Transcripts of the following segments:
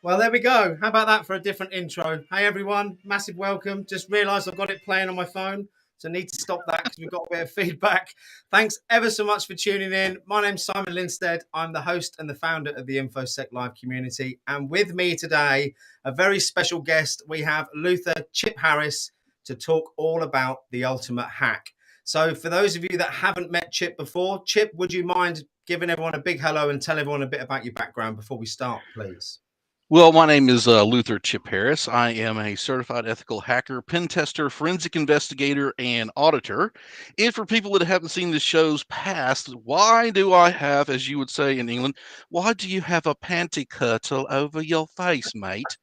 Well, there we go. How about that for a different intro? Hey, everyone. Massive welcome. Just realised I've got it playing on my phone. So I need to stop that because we've got a bit of feedback. Thanks ever so much for tuning in. My name's Simon Linstead. I'm the host and the founder of the InfoSec Live community. And with me today, a very special guest. We have Luther Chip Harris to talk all about the ultimate hack. So for those of you that haven't met Chip before, Chip, would you mind giving everyone a big hello and tell everyone a bit about your background before we start, please? Well, my name is Luther Chip Harris. I am a certified ethical hacker, pen tester, forensic investigator, and auditor. And for people that haven't seen the show's past, why do I have, as you would say in England, why do you have a panty curl over your face, mate?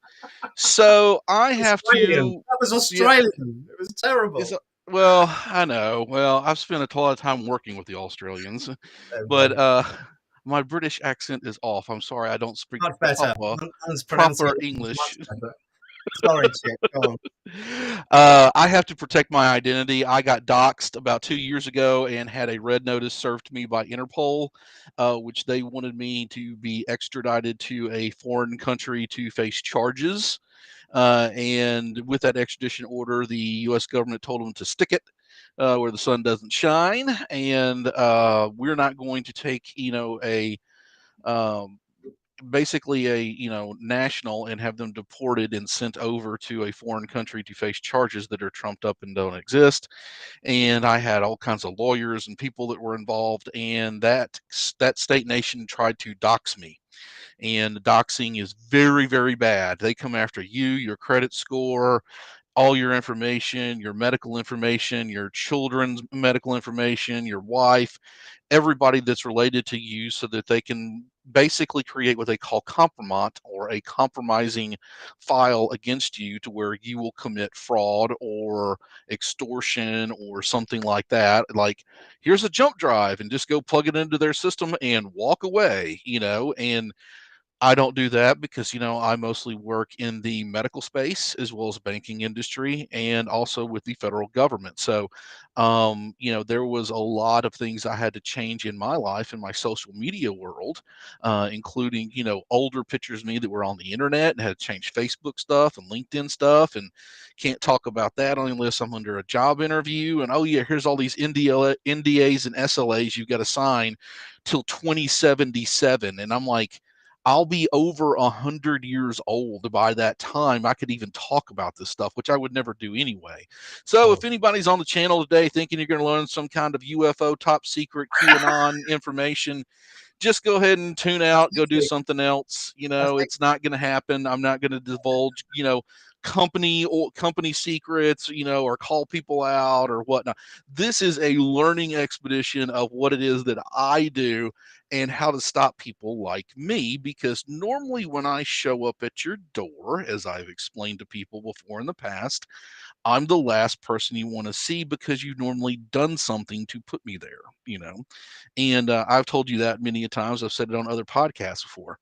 So I have Australian. to, That was yeah, Australian. It was is terrible. well, I know. Well, I've spent a lot of time working with the Australians, There we but go. my British accent is off. I'm sorry, I don't speak Much better. One's proper pronunciation is English. much better. Sorry, Chip. Go on. I have to protect my identity. I got doxxed about 2 years ago and had a red notice served to me by Interpol, which they wanted me to be extradited to a foreign country to face charges. And with that extradition order, the U.S. government told them to stick it where the sun doesn't shine, and we're not going to take, um, basically a national and have them deported and sent over to a foreign country to face charges that are trumped up and don't exist. And I had all kinds of lawyers and people that were involved, and that state nation tried to dox me. And doxing is very, very bad. They come after you, your credit score, all your information, your medical information, your children's medical information, your wife, everybody that's related to you, so that they can basically create what they call compromat, or a compromising file against you, to where you will commit fraud or extortion or something like that. Like, here's a jump drive and just go plug it into their system and walk away, and I don't do that because, I mostly work in the medical space as well as banking industry, and also with the federal government. So, there was a lot of things I had to change in my life, in my social media world, including, older pictures of me that were on the internet, and had to change Facebook stuff and LinkedIn stuff, and can't talk about that unless I'm under a job interview. And, oh yeah, here's all these NDAs and SLAs you've got to sign till 2077. And I'm like, I'll be over 100 years old by that time. I could even talk about this stuff, which I would never do anyway. So Sure. if anybody's on the channel today thinking you're going to learn some kind of UFO top secret QAnon information, just go ahead and tune out, go do something else. I think It's not going to happen. I'm not going to divulge, company secrets, or call people out or whatnot. This is a learning expedition of what it is that I do and how to stop people like me. Because normally when I show up at your door, as I've explained to people before in the past, I'm the last person you want to see, because you've normally done something to put me there, And I've told you that many a times. I've said it on other podcasts before,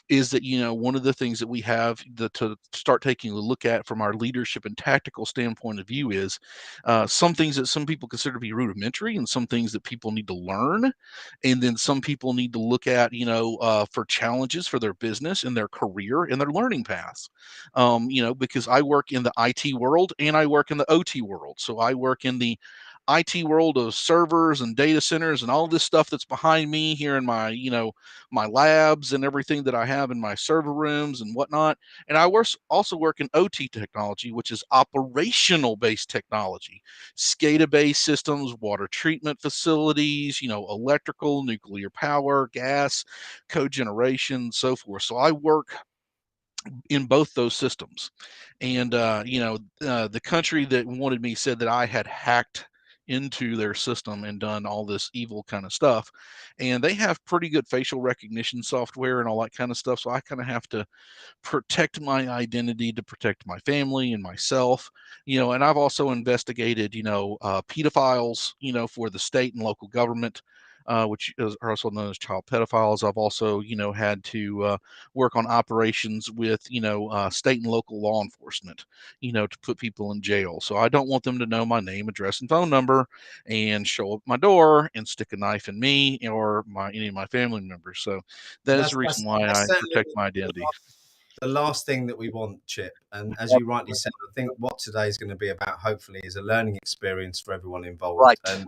is that, one of the things that we have to start taking a look at from our leadership and tactical standpoint of view is some things that some people consider to be rudimentary, and some things that people need to learn. And then some people need to look at, for challenges for their business and their career and their learning paths. Because I work in the IT world and I work in the OT world. So I work in the IT world of servers and data centers and all this stuff that's behind me here in my, my labs and everything that I have in my server rooms and whatnot. And also work in OT technology, which is operational based technology, SCADA based systems, water treatment facilities, electrical, nuclear power, gas, cogeneration, so forth. So I work in both those systems. And, the country that wanted me said that I had hacked into their system and done all this evil kind of stuff. And they have pretty good facial recognition software and all that kind of stuff. So I kind of have to protect my identity to protect my family and myself. And I've also investigated, pedophiles, for the state and local government. Which are also known as child pedophiles. I've also, had to work on operations with, state and local law enforcement, to put people in jail. So I don't want them to know my name, address, and phone number, and show up at my door and stick a knife in me or any of my family members. So that is that's the reason that's why that's I certainly protect my identity. the last thing that we want, Chip. And as you rightly said, I think what today is going to be about, hopefully, is a learning experience for everyone involved. Right. And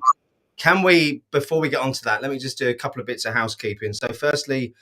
can we, before we get onto that, let me just do a couple of bits of housekeeping. So, firstly,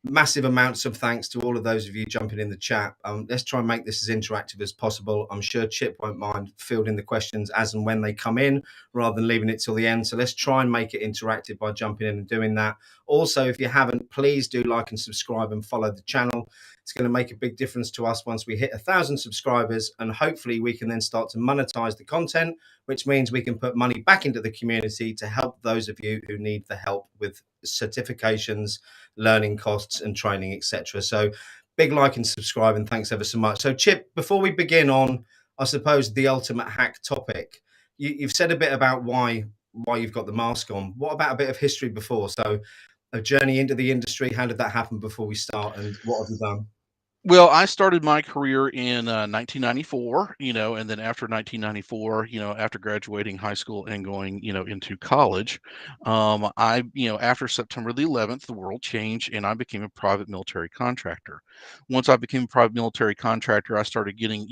massive amounts of thanks to all of those of you jumping in the chat. Let's try and make this as interactive as possible. I'm sure Chip won't mind fielding the questions as and when they come in, rather than leaving it till the end. So let's try and make it interactive by jumping in and doing that. Also, if you haven't, please do like and subscribe and follow the channel. It's going to make a big difference to us once we hit 1,000 subscribers, and hopefully we can then start to monetize the content, which means we can put money back into the community to help those of you who need the help with certifications, learning costs and training, etc. So big like and subscribe, and thanks ever so much. So Chip, before we begin on, I suppose, the ultimate hack topic, you've said a bit about why you've got the mask on. What about a bit of history before? So a journey into the industry, how did that happen before we start, and what have you done? Well, I started my career in 1994, and then after 1994, after graduating high school and going, into college, after September the 11th, the world changed and I became a private military contractor. Once I became a private military contractor, I started getting,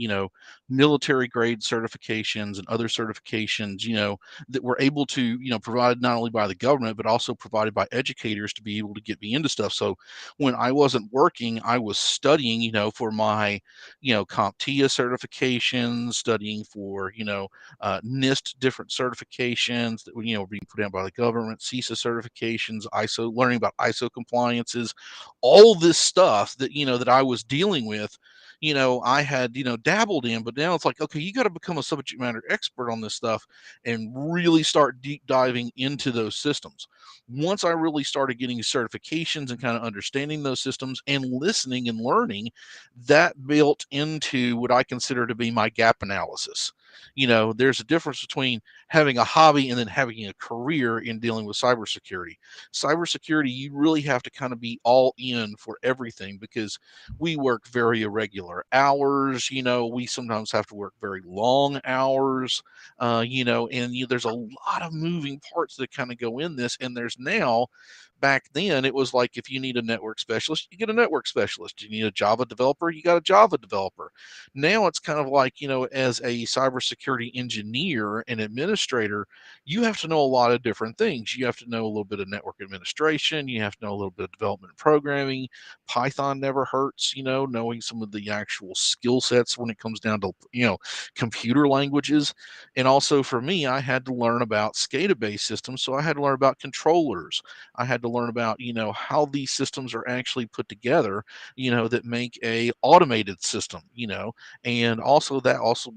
military grade certifications and other certifications, that were able to, provided not only by the government, but also provided by educators to be able to get me into stuff. So when I wasn't working, I was studying, for my, CompTIA certifications, studying for, NIST different certifications that were, being put out by the government, CISA certifications, ISO, learning about ISO compliances, all this stuff that, that I was dealing with, I had, dabbled in, but now it's like, okay, you got to become a subject matter expert on this stuff and really start deep diving into those systems. Once I really started getting certifications and kind of understanding those systems and listening and learning, that built into what I consider to be my gap analysis. There's a difference between having a hobby and then having a career in dealing with cybersecurity. Cybersecurity, you really have to kind of be all in for everything because we work very irregular hours. We sometimes have to work very long hours, and there's a lot of moving parts that kind of go in this. And there's now, back then, it was like if you need a network specialist, you get a network specialist. You need a Java developer, you got a Java developer. Now it's kind of like, as a cybersecurity engineer and administrator, you have to know a lot of different things. You have to know a little bit of network administration, you have to know a little bit of development and programming. Python never hurts, knowing some of the actual skill sets when it comes down to, computer languages. And also for me, I had to learn about SCADA-based systems. So I had to learn about controllers. I had to learn about, how these systems are actually put together, that make a automated system, and also that also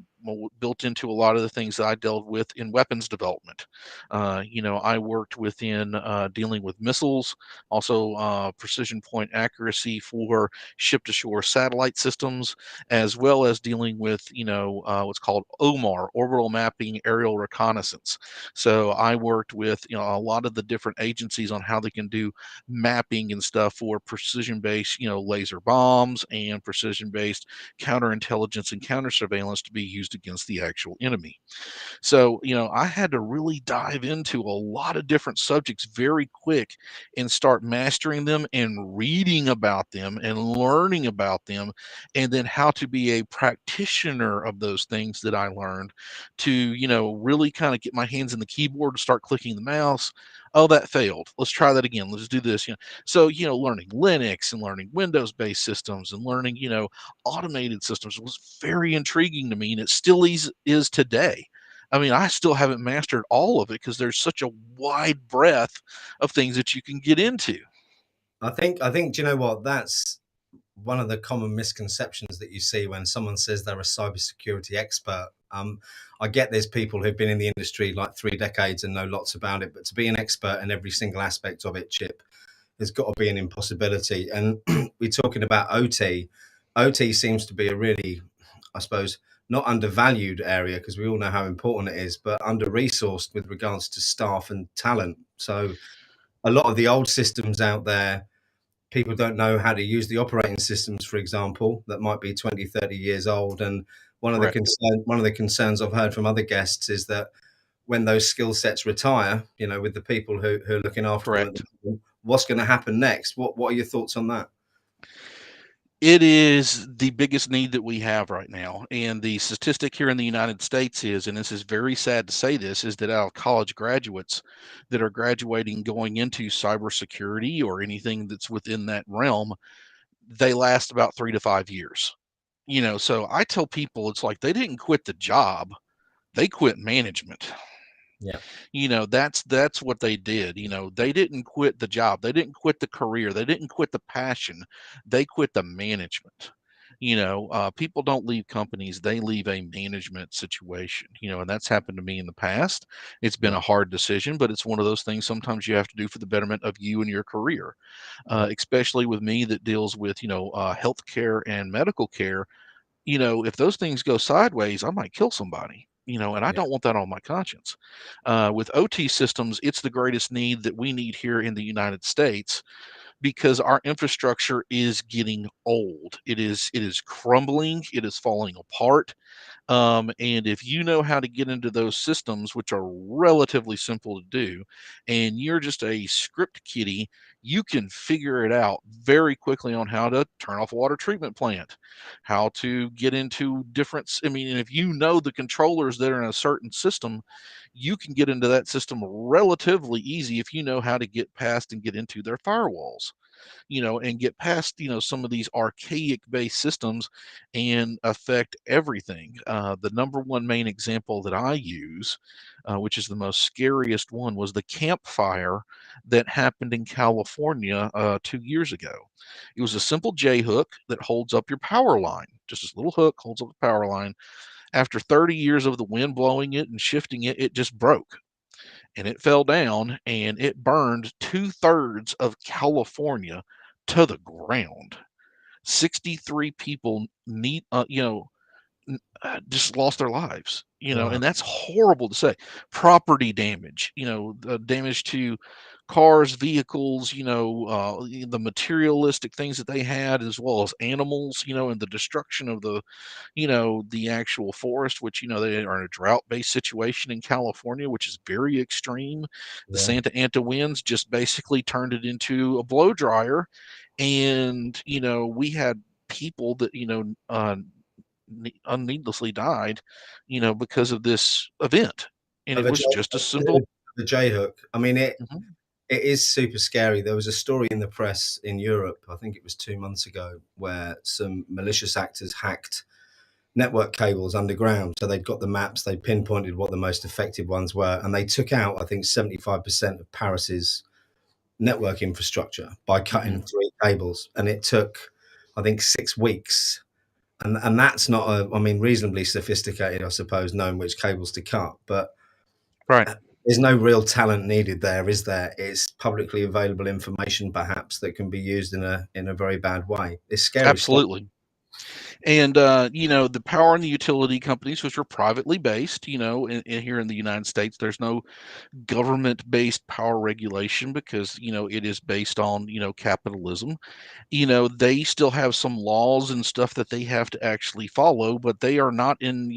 built into a lot of the things that I dealt with in weapons development. I worked within dealing with missiles, also precision point accuracy for ship-to-shore satellite systems, as well as dealing with, what's called OMAR, orbital mapping aerial reconnaissance. So I worked with, a lot of the different agencies on how they can do mapping and stuff for precision-based, laser bombs and precision-based counterintelligence and counter surveillance to be used against the actual enemy. So, I had to really dive into a lot of different subjects very quick and start mastering them and reading about them and learning about them, and then how to be a practitioner of those things that I learned to, really kind of get my hands in the keyboard and start clicking the mouse. Oh, that failed. Let's try that again. Let's do this. So, learning Linux and learning Windows-based systems and learning, automated systems was very intriguing to me, and it still is today. I mean, I still haven't mastered all of it because there's such a wide breadth of things that you can get into. I think, do you know what? That's one of the common misconceptions that you see when someone says they're a cybersecurity expert. I get there's people who've been in the industry like 3 decades and know lots about it, but to be an expert in every single aspect of it, Chip, has got to be an impossibility. And we're talking about OT. OT seems to be a really, I suppose, not undervalued area because we all know how important it is, but under resourced with regards to staff and talent. So a lot of the old systems out there, people don't know how to use the operating systems, for example, that might be 20, 30 years old. And Correct. one of the concerns I've heard from other guests is that when those skill sets retire, with the people who are looking after them, Correct. what's going to happen next? What are your thoughts on that? It is the biggest need that we have right now. And the statistic here in the United States is, and this is very sad to say this, is that out of college graduates that are graduating going into cybersecurity or anything that's within that realm, they last about 3 to 5 years. So I tell people it's like they didn't quit the job, they quit management. Yeah. That's what they did. They didn't quit the job, they didn't quit the career, they didn't quit the passion, they quit the management. People don't leave companies, they leave a management situation. And that's happened to me in the past. It's been Yeah. a hard decision, but it's one of those things sometimes you have to do for the betterment of you and your career. Yeah. Especially with me that deals with healthcare and medical care. If those things go sideways, I might kill somebody, and I Yeah. don't want that on my conscience. With OT systems, it's the greatest need that we need here in the United States because our infrastructure is getting old. It is crumbling. It is falling apart. And if you know how to get into those systems, which are relatively simple to do, and you're just a script kiddie, you can figure it out very quickly on how to turn off a water treatment plant, how to get into different. I mean, and if you know the controllers that are in a certain system, you can get into that system relatively easy if you know how to get past and get into their firewalls, and get past, some of these archaic based systems and affect everything. The number one main example that I use, which is the most scariest one, was the campfire that happened in California 2 years ago. It was a simple J hook that holds up your power line. Just this little hook holds up the power line. After 30 years of the wind blowing it and shifting it, it just broke and it fell down and it burned 2/3 of California to the ground. 63 people just lost their lives, Wow. and that's horrible to say. Property damage, damage to cars, vehicles, the materialistic things that they had, as well as animals, and the destruction of the actual forest, which, they are in a drought-based situation in California, which is very extreme. The Yeah. Santa Ana winds just basically turned it into a blow dryer. And, we had people that, unneedlessly died, because of this event. And Of it a was J, just a simple. the J hook. I mean, Mhm. it is super scary. There was a story in the press in Europe, I think it was 2 months ago, where some malicious actors hacked network cables underground. So they'd got the maps, they pinpointed what the most effective ones were, and they took out, I think, 75% of Paris's network infrastructure by cutting Mhm. three cables. And it took, I think, 6 weeks. And that's not I mean, reasonably sophisticated, I suppose, knowing which cables to cut. But Right. there's no real talent needed there, is there? It's publicly available information, perhaps, that can be used in a very bad way. It's scary stuff. Absolutely. And the power and the utility companies, which are privately based, here in the United States, there's no government-based power regulation because it is based on capitalism. They still have some laws and stuff that they have to actually follow, but they are not in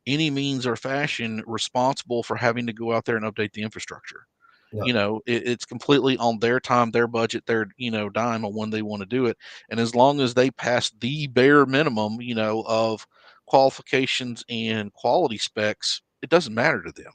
any means or fashion responsible for having to go out there and update the infrastructure. No, It's completely on their time, their budget, their dime on when they want to do it. And as long as they pass the bare minimum of qualifications and quality specs, it doesn't matter to them.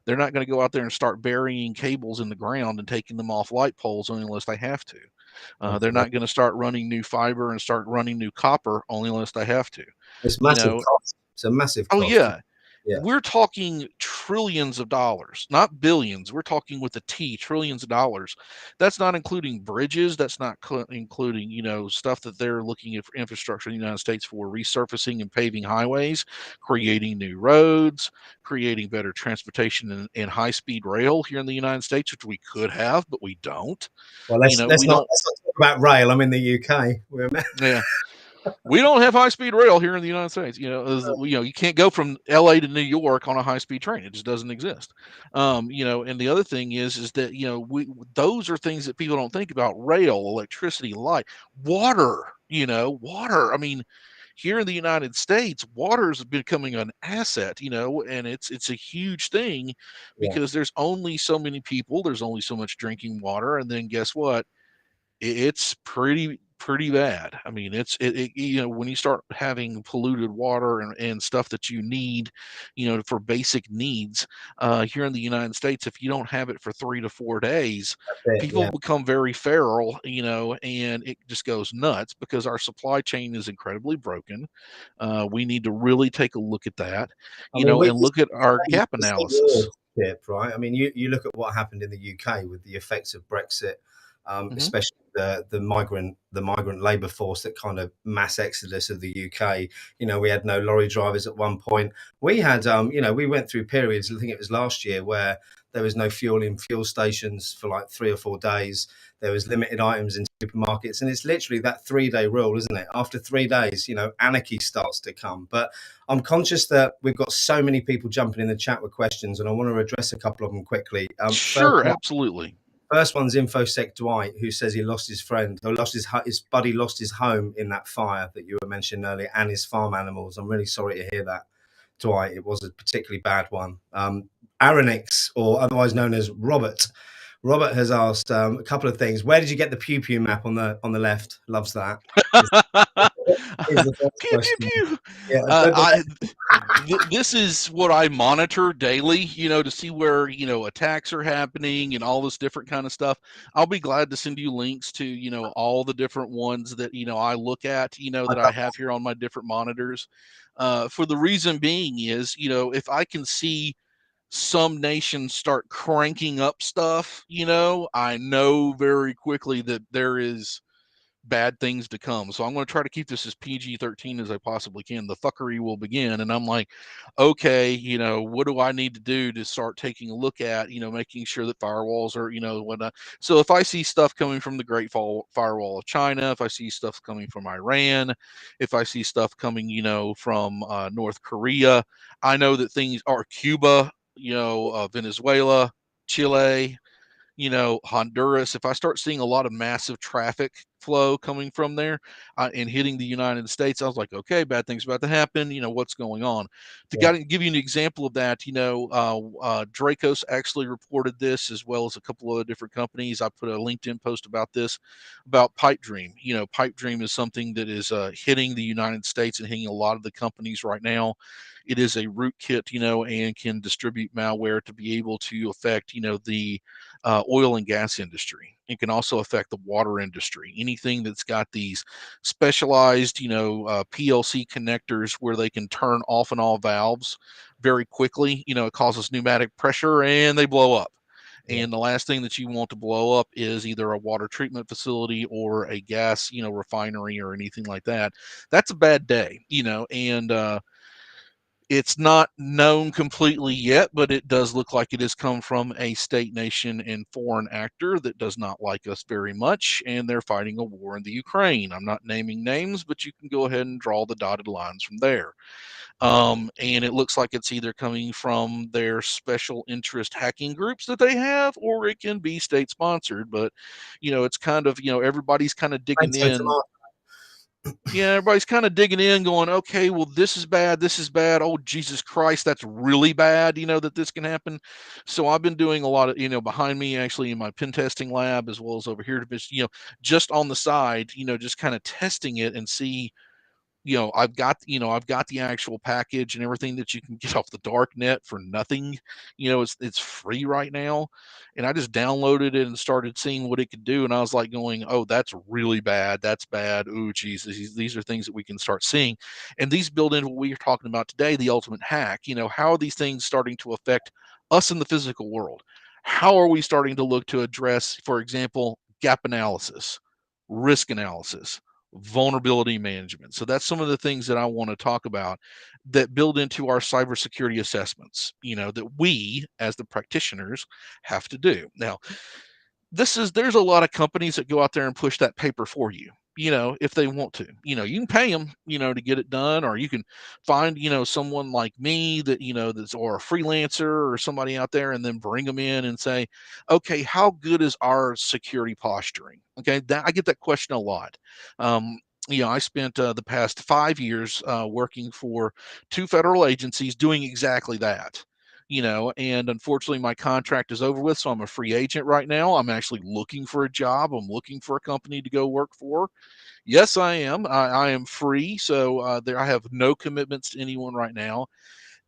They're not going to go out there and start burying cables in the ground and taking them off light poles only unless they have to. They're absolutely. not going to start running new fiber and start running new copper only unless they have to. It's you massive know cost. It's a massive oh cost. yeah, Yeah, we're talking trillions of dollars, not billions. We're talking with a T, trillions of dollars. That's not including bridges. That's not including, stuff that they're looking at for infrastructure in the United States for resurfacing and paving highways, creating new roads, creating better transportation and high-speed rail here in the United States, which we could have, but we don't. well, We don't. let's not talk about rail. I'm in the UK. Yeah, we don't have high speed rail here in the United States. You can't go from LA to New York on a high speed train. It just doesn't exist. And the other thing is that, we, those are things that people don't think about: rail, electricity, light, water, water. I mean, here in the United States, water is becoming an asset, and it's a huge thing Yeah, because there's only so many people, there's only so much drinking water. And then guess what? It's pretty pretty bad. I mean, when you start having polluted water and stuff that you need, for basic needs, here in the United States, if you don't have it for 3 to 4 days, That's it. people Yeah. become very feral, and it just goes nuts because our supply chain is incredibly broken. We need to really take a look at that, I mean, and look at our gap it's the analysis. lordship, right? I mean, you look at what happened in the UK with the effects of Brexit, Hmm. especially the migrant labour force that kind of mass exodus of the UK. We had no lorry drivers at one point. We had, we went through periods. I think it was last year where there was no fuel in fuel stations for like 3 or 4 days. There was limited items in supermarkets, and it's literally that 3-day rule, isn't it? After 3 days, anarchy starts to come. But I'm conscious that we've got so many people jumping in the chat with questions, and I want to address a couple of them quickly. Sure, absolutely. First one's InfoSec Dwight, who says he lost his friend, or his buddy lost his home in that fire that you were mentioning earlier, and his farm animals. I'm really sorry to hear that, Dwight. It was a particularly bad one. Aronix, or otherwise known as Robert. Robert has asked a couple of things. Where did you get the pew pew map on the left? Loves that. Is the first Pew pew question. pew. Yeah, I This is what I monitor daily, to see where, attacks are happening and all this different kind of stuff. I'll be glad to send you links to, all the different ones that, I look at, that I have here on my different monitors. For the reason being is, if I can see some nations start cranking up stuff, I know very quickly that there is bad things to come. So I'm going to try to keep this as PG-13 as I possibly can. The fuckery will begin. And I'm like, okay, what do I need to do to start taking a look at, making sure that firewalls are, whatnot. So if I see stuff coming from the Great Firewall of China, if I see stuff coming from Iran, if I see stuff coming, from North Korea, I know that things are Cuba, Venezuela, Chile, Honduras, if I start seeing a lot of massive traffic flow coming from there and hitting the United States, I was like, okay, bad things about to happen. What's going on? yeah, Give you an example of that, Dracos actually reported this as well as a couple of other different companies. I put a LinkedIn post about this, about Pipe Dream. Pipe Dream is something that is hitting the United States and hitting a lot of the companies right now. It is a rootkit, and can distribute malware to be able to affect, the oil and gas industry. It can also affect the water industry. Anything that's got these specialized, PLC connectors where they can turn off and on valves very quickly. It causes pneumatic pressure and they blow up. yeah. And the last thing that you want to blow up is either a water treatment facility or a gas, refinery or anything like that. That's a bad day, and it's not known completely yet, but it does look like it has come from a state, nation, and foreign actor that does not like us very much, and they're fighting a war in the Ukraine. I'm not naming names, but you can go ahead and draw the dotted lines from there. And it looks like it's either coming from their special interest hacking groups that they have, or it can be state sponsored. But, it's kind of, everybody's kind of digging Tomato, in. tomato. Yeah, everybody's kind of digging in, going, okay, well, this is bad. This is bad. Oh, Jesus Christ, that's really bad, that this can happen. So I've been doing a lot of, behind me, actually, in my pen testing lab, as well as over here, just on the side, just kind of testing it and see, I've got the actual package and everything that you can get off the dark net for nothing. It's free right now. And I just downloaded it and started seeing what it could do. And I was like going, oh, that's really bad. That's bad. Oh, Jesus. These are things that we can start seeing. And these build into what we are talking about today, the ultimate hack. How are these things starting to affect us in the physical world? How are we starting to look to address, for example, gap analysis, risk analysis, vulnerability management? So that's some of the things that I want to talk about that build into our cybersecurity assessments, that we as the practitioners have to do. Now, there's a lot of companies that go out there and push that paper for you, if they want to. You can pay them, to get it done, or you can find, someone like me that, that's, or a freelancer or somebody out there, and then bring them in and say, okay, how good is our security posturing? Okay, I get that question a lot. I spent the past 5 years working for two federal agencies doing exactly that. And unfortunately my contract is over with, so I'm a free agent right now. I'm actually looking for a job. I'm looking for a company to go work for. Yes, I am. I am free, so I have no commitments to anyone right now.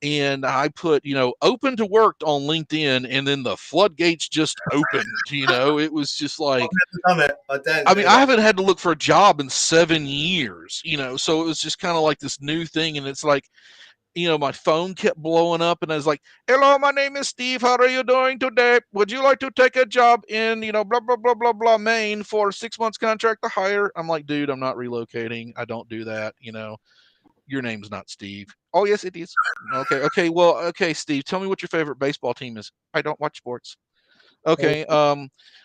And I put, open to work on LinkedIn, and then the floodgates just opened. It was just like, Done it. I don't I do mean, I that. haven't had to look for a job in 7 years, so it was just kind of like this new thing. And it's like, my phone kept blowing up, and I was like, hello, my name is Steve. How are you doing today? Would you like to take a job in, blah, blah, blah, blah, blah, Maine for a 6 months contract to hire? I'm like, dude, I'm not relocating. I don't do that. Your name's not Steve. Oh, yes, it is. Okay. Okay. Well, okay, Steve, tell me what your favorite baseball team is. I don't watch sports. Okay.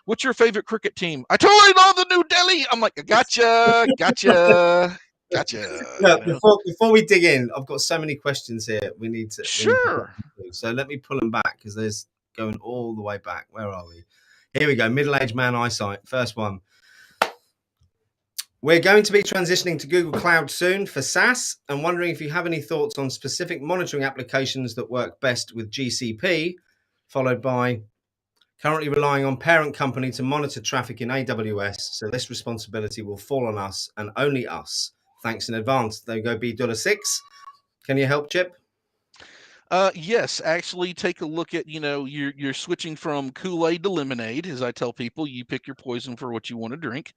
What's your favorite cricket team? I totally know the New Delhi. I'm like, gotcha, gotcha, gotcha. No, before we dig in, I've got so many questions here. We need to get Sure. through. So let me pull them back because there's going all the way back. Where are we? Here we go. Middle-aged man eyesight. First one. We're going to be transitioning to Google Cloud soon for SaaS. I'm wondering if you have any thoughts on specific monitoring applications that work best with GCP, followed by currently relying on parent company to monitor traffic in AWS. So this responsibility will fall on us and only us. Thanks in advance. There you go, $6. Can you help, Chip? Yes, actually take a look at, you're switching from Kool-Aid to lemonade. As I tell people, you pick your poison for what you want to drink.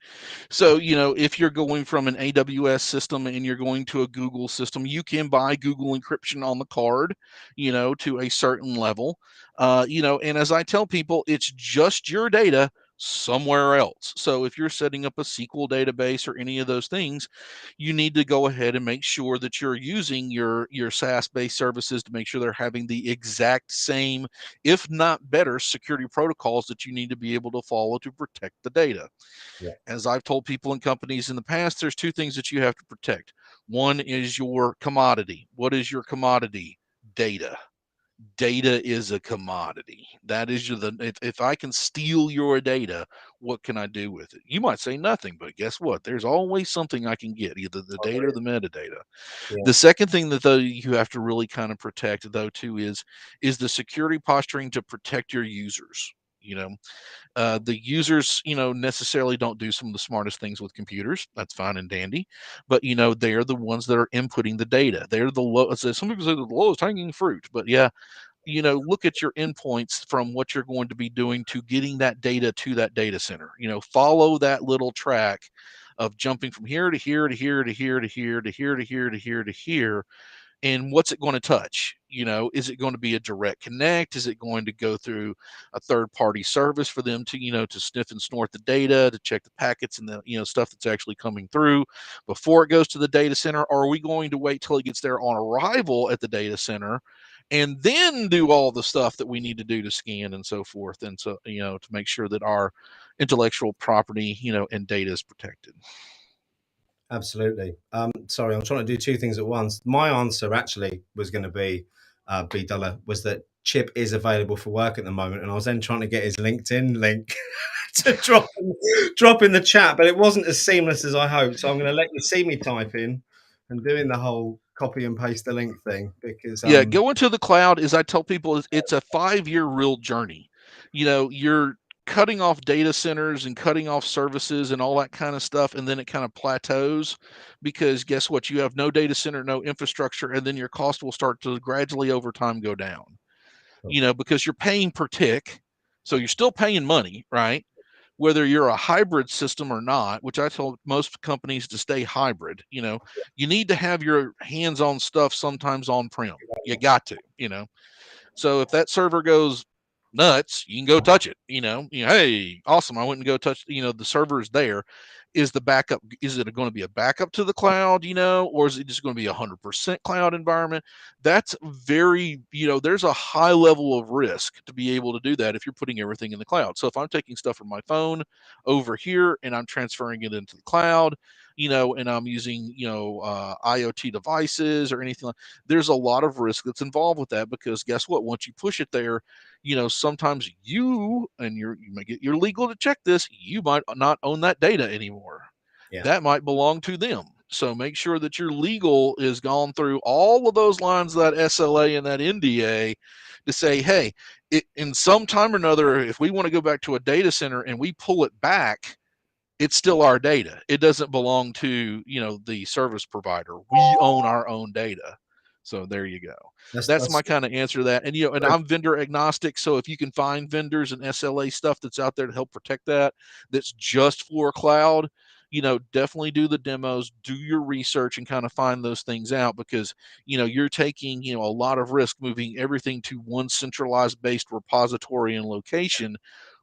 So, if you're going from an AWS system and you're going to a Google system, you can buy Google encryption on the card, to a certain level. And as I tell people, it's just your data somewhere else. So if you're setting up a SQL database or any of those things, you need to go ahead and make sure that you're using your SaaS-based services to make sure they're having the exact same, if not better, security protocols that you need to be able to follow to protect the data. Yeah. As I've told people in companies in the past, there's two things that you have to protect. One is your commodity. What is your commodity? Data. Data is a commodity. That is if I can steal your data, what can I do with it? You might say nothing, but guess what? There's always something I can get, either the data or the metadata. Yeah. The second thing that though you have to really kind of protect though too is the security posturing to protect your users. The users, necessarily don't do some of the smartest things with computers. That's fine and dandy, but they're the ones that are inputting the data. They're the low. Some people say the lowest hanging fruit, but yeah, look at your endpoints from what you're going to be doing to getting that data to that data center. Follow that little track of jumping from here to here to here to here to here to here to here to here to here. And what's it going to touch? Is it going to be a direct connect? Is it going to go through a third party service for them to, to sniff and snort the data, to check the packets and the, stuff that's actually coming through before it goes to the data center? Or are we going to wait till it gets there on arrival at the data center and then do all the stuff that we need to do to scan and so forth? And so, to make sure that our intellectual property, and data is protected. Absolutely. Sorry, I'm trying to do two things at once. My answer actually was going to be $, was that Chip is available for work at the moment, and I was then trying to get his LinkedIn link to drop in the chat, but it wasn't as seamless as I hoped. So I'm going to let you see me type in and doing the whole copy and paste the link thing because Yeah, going to the cloud, as I tell people, it's a 5-year real journey. You're cutting off data centers and cutting off services and all that kind of stuff, and then it kind of plateaus because guess what? You have no data center, no infrastructure, and then your cost will start to gradually over time go down. Because you're paying per tick, so you're still paying money, right? Whether you're a hybrid system or not, which I told most companies to stay hybrid, you need to have your hands-on stuff sometimes on-prem. You got to, So if that server goes nuts, you can go touch it. Hey, awesome! I went and go touch. The server is there. Is the backup? Is it going to be a backup to the cloud? Or is it just going to be 100% cloud environment? That's very, there's a high level of risk to be able to do that if you're putting everything in the cloud. So if I'm taking stuff from my phone over here and I'm transferring it into the cloud, and I'm using, IoT devices or anything like, there's a lot of risk that's involved with that because guess what? Once you push it there, sometimes you may get you're legal to check this. You might not own that data anymore. yeah, That might belong to them. So make sure that your legal is gone through all of those lines of that SLA and that NDA to say, hey, in some time or another, if we want to go back to a data center and we pull it back, it's still our data. It doesn't belong to, the service provider. We own our own data. So there you go. That's my kind of answer to that. And and I'm vendor agnostic. So if you can find vendors and SLA stuff that's out there to help protect that's just for cloud, definitely do the demos, do your research, and kind of find those things out, because you're taking a lot of risk moving everything to one centralized based repository and location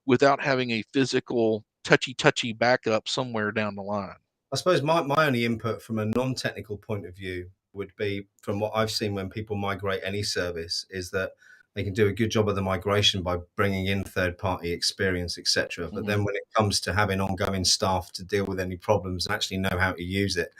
without having a physical touchy backup somewhere down the line. I suppose my only input from a non-technical point of view would be, from what I've seen when people migrate any service, is that they can do a good job of the migration by bringing in third-party experience, etc. But then when it comes to having ongoing staff to deal with any problems and actually know how to use it,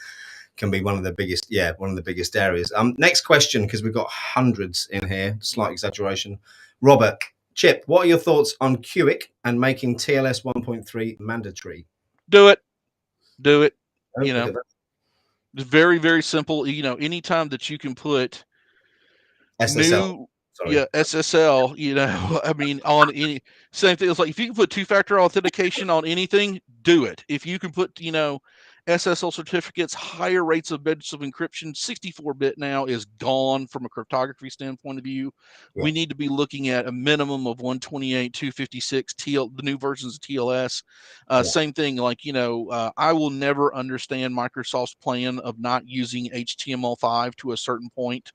can be one of the biggest areas. Next question, because we've got hundreds in here, slight exaggeration. Robert, Chip, what are your thoughts on QIC and making TLS 1.3 mandatory? Do it. It's very, very simple. Anytime that you can put SSL. SSL, I mean, on any, same thing. It's like, if you can put two-factor authentication on anything, do it. If you can put, SSL certificates, higher rates of bits of encryption, 64-bit now is gone from a cryptography standpoint of view. Yeah. We need to be looking at a minimum of 128, 256, the new versions of TLS. Same thing, like, I will never understand Microsoft's plan of not using HTML5 to a certain point.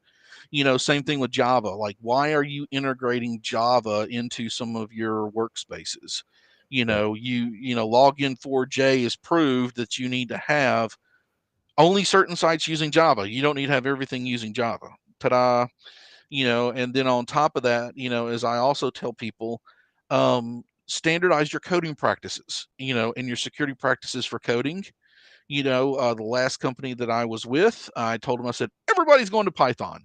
Same thing with Java. Like, why are you integrating Java into some of your workspaces? Login4j is proved that you need to have only certain sites using Java. You don't need to have everything using Java. Ta-da. And then on top of that, as I also tell people, standardize your coding practices, and your security practices for coding. The last company that I was with, I told them, I said, everybody's going to Python.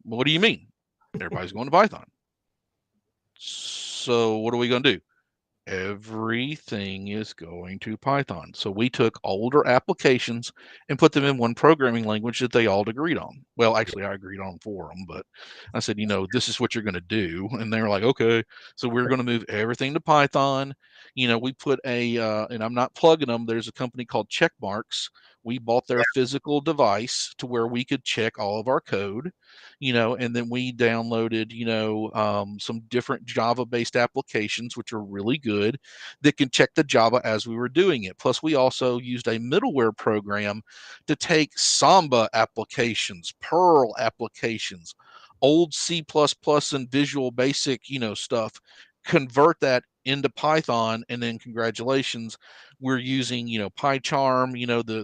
What do you mean? Everybody's going to Python. So what are we going to do? Everything is going to Python. So we took older applications and put them in one programming language that they all agreed on. Well, actually, I agreed on for them, but I said, this is what you're going to do. And they were like, okay. So we're going to move everything to Python. We put and I'm not plugging them, there's a company called Checkmarks. We bought their physical device to where we could check all of our code, and then we downloaded, some different Java-based applications, which are really good, that can check the Java as we were doing it. Plus, we also used a middleware program to take Samba applications, Perl applications, old C++ and Visual Basic, stuff, convert that into Python, and then congratulations, we're using PyCharm,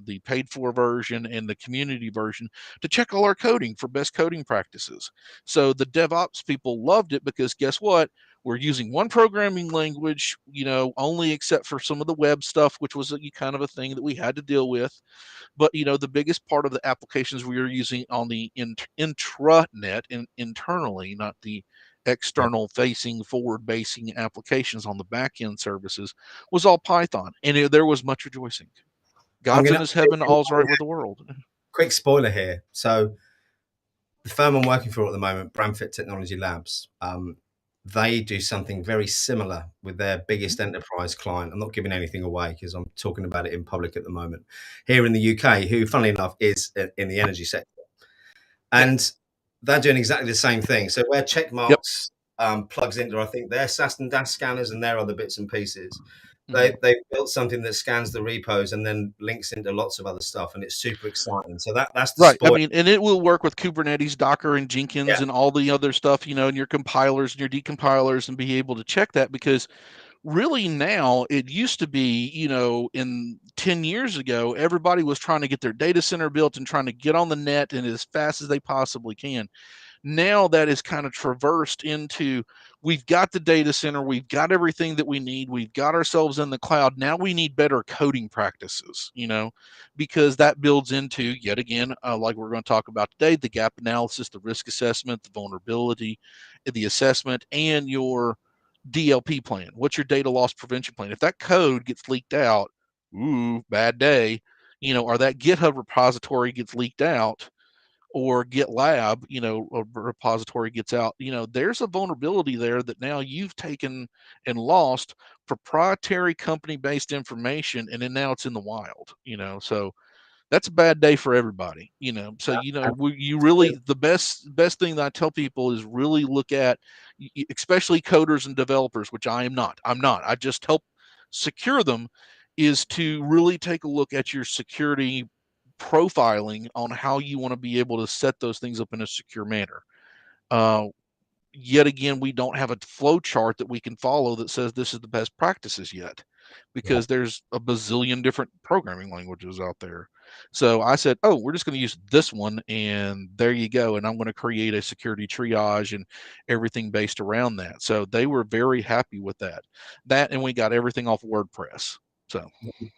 the paid for version and the community version to check all our coding for best coding practices. So the DevOps people loved it, because guess what? We're using one programming language, only except for some of the web stuff, which was kind of a thing that we had to deal with. But the biggest part of the applications we were using on the intranet and internally, not the external facing forward basing applications on the back end services, was all Python, and there was much rejoicing. God's in his heaven, all's right with the world. Quick spoiler here. So the firm I'm working for at the moment, Bramfit Technology Labs, they do something very similar with their biggest enterprise client. I'm not giving anything away because I'm talking about it in public at the moment, here in the UK, who, funnily enough, is in the energy sector. And they're doing exactly the same thing. So where Checkmarks plugs into, I think, their SAS and DAS scanners and their other bits and pieces, they built something that scans the repos and then links into lots of other stuff, and it's super exciting. So that's the right. spoil. I mean, and it will work with Kubernetes, Docker, and Jenkins and all the other stuff, and your compilers and your decompilers, and be able to check that, because really now, it used to be, in 10 years ago, everybody was trying to get their data center built and trying to get on the net and as fast as they possibly can. Now that is kind of traversed into, we've got the data center, we've got everything that we need, we've got ourselves in the cloud. Now we need better coding practices, because that builds into, yet again, like we're going to talk about today, the gap analysis, the risk assessment, the vulnerability, the assessment, and your DLP plan. What's your data loss prevention plan? If that code gets leaked out, ooh, bad day. or that GitHub repository gets leaked out, or GitLab, a repository gets out, there's a vulnerability there that now you've taken and lost proprietary company-based information, and then now it's in the wild, so that's a bad day for everybody, so you really, the best thing that I tell people is really look at, especially coders and developers, which I'm not, I just help secure them, is to really take a look at your security profiling on how you want to be able to set those things up in a secure manner. Yet again, we don't have a flow chart that we can follow that says this is the best practices yet, because there's a bazillion different programming languages out there. So I said, oh, we're just going to use this one, and there you go. And I'm going to create a security triage and everything based around that. So they were very happy with that. And we got everything off WordPress. So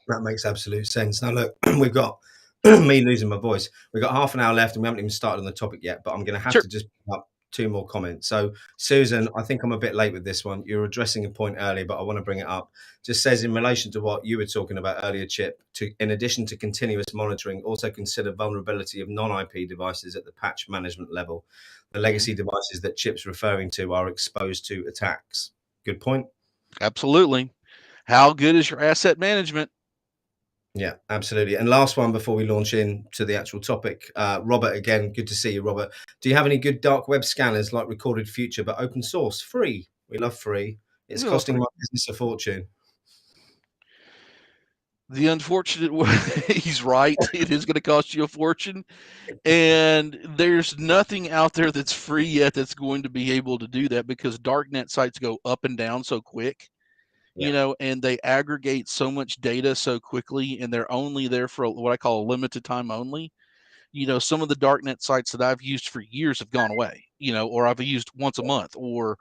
that makes absolute sense. Now, look, we've got me losing my voice. We've got half an hour left, and we haven't even started on the topic yet. But I'm going to have sure. to just pick up two more comments. So, Susan, I think I'm a bit late with this one. You're addressing a point earlier, but I want to bring it up. Just says, in relation to what you were talking about earlier, Chip, in addition to continuous monitoring, also consider vulnerability of non-IP devices at the patch management level. The legacy devices that Chip's referring to are exposed to attacks. Good point. Absolutely. How good is your asset management? Yeah, absolutely. And last one before we launch into the actual topic. Robert, again, good to see you, Robert. Do you have any good dark web scanners like Recorded Future, but open source, free? We love free. It's costing my business a fortune. The unfortunate he's right. It is going to cost you a fortune. And there's nothing out there that's free yet that's going to be able to do that, because darknet sites go up and down so quick, and they aggregate so much data so quickly, and they're only there for what I call a limited time only. Some of the darknet sites that I've used for years have gone away, or I've used once a month, or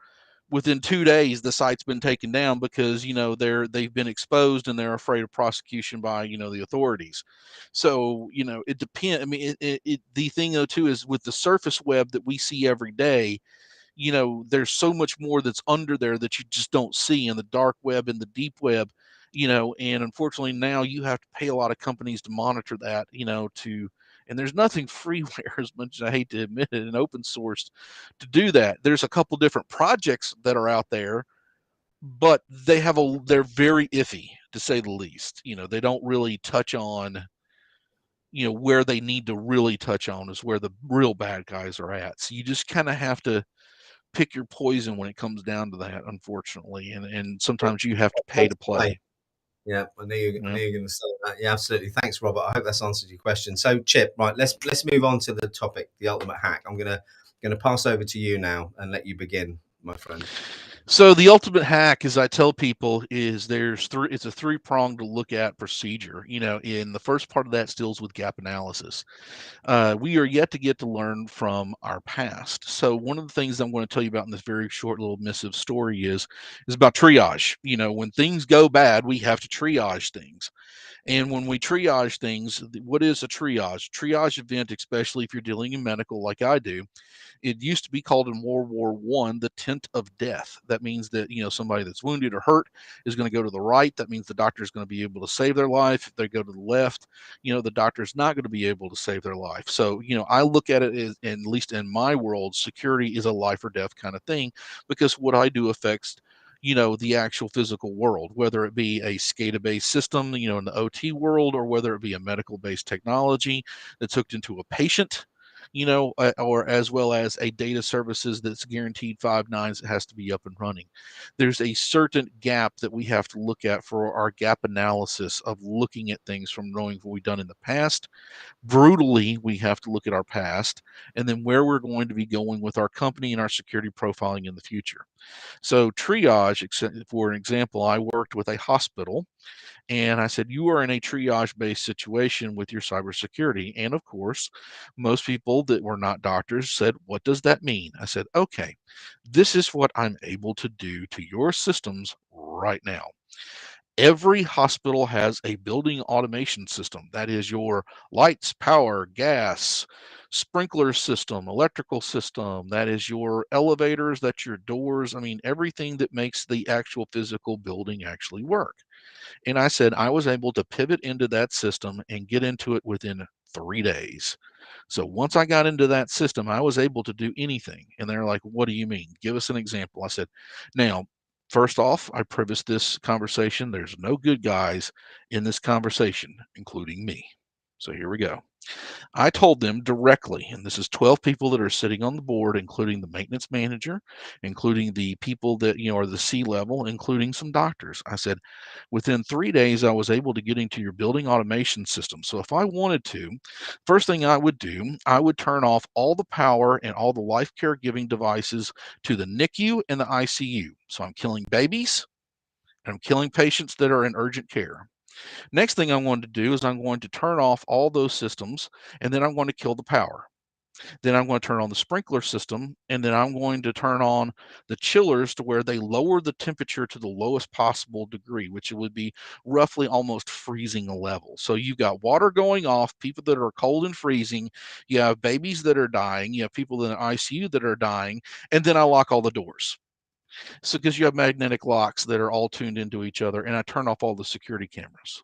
within 2 days the site's been taken down because they've been exposed and they're afraid of prosecution by the authorities. So it depends. I mean, the thing though too is with the surface web that we see every day, there's so much more that's under there that you just don't see in the dark web and the deep web, and unfortunately now you have to pay a lot of companies to monitor that, and there's nothing freeware, as much as I hate to admit it, in open source to do that. There's a couple different projects that are out there, but they're very iffy, to say the least. They don't really touch on, where they need to really touch on is where the real bad guys are at. So you just kind of have to pick your poison when it comes down to that, unfortunately, and sometimes you have to pay to play. Yeah, I knew you were going to say that. Yeah, absolutely. Thanks, Robert. I hope that's answered your question. So, Chip, right, let's move on to the topic, the ultimate hack. I'm gonna pass over to you now and let you begin, my friend. So the ultimate hack, as I tell people, is it's a three-pronged to look at procedure. In the first part of that deals with gap analysis. We are yet to get to learn from our past. So one of the things I'm going to tell you about in this very short little missive story is about triage. When things go bad, we have to triage things. And when we triage things, what is a triage? Triage event, especially if you're dealing in medical like I do, it used to be called in World War I the tent of death. That means that somebody that's wounded or hurt is going to go to the right. That means the doctor is going to be able to save their life. If they go to the left, the doctor is not going to be able to save their life. So I look at it as, at least in my world, security is a life or death kind of thing, because what I do affects the actual physical world, whether it be a SCADA based system, in the OT world, or whether it be a medical based technology that's hooked into a patient, or as well as a data services that's guaranteed 5 nines, it has to be up and running. There's a certain gap that we have to look at for our gap analysis of looking at things from knowing what we've done in the past. Brutally, we have to look at our past and then where we're going to be going with our company and our security profiling in the future. So triage, for an example, I worked with a hospital and I said, you are in a triage based situation with your cybersecurity. And of course, most people that were not doctors said, what does that mean? I said, okay, this is what I'm able to do to your systems right now. Every hospital has a building automation system. That is your lights, power, gas, sprinkler system, electrical system, that is your elevators, that's your doors. I mean, everything that makes the actual physical building actually work. And I said I was able to pivot into that system and get into it within 3 days. So once I got into that system, I was able to do anything. And they're like, what do you mean? Give us an example. I said, now, first off, I prefaced this conversation. There's no good guys in this conversation, including me. So here we go. I told them directly, and this is 12 people that are sitting on the board, including the maintenance manager, including the people that, are the C level, including some doctors. I said, within 3 days, I was able to get into your building automation system. So if I wanted to, first thing I would do, I would turn off all the power and all the life care giving devices to the NICU and the ICU. So I'm killing babies and I'm killing patients that are in urgent care. Next thing I'm going to do is I'm going to turn off all those systems, and then I'm going to kill the power. Then I'm going to turn on the sprinkler system, and then I'm going to turn on the chillers to where they lower the temperature to the lowest possible degree, which would be roughly almost freezing a level. So you've got water going off, people that are cold and freezing, you have babies that are dying, you have people in the ICU that are dying, and then I lock all the doors. So because you have magnetic locks that are all tuned into each other, and I turn off all the security cameras.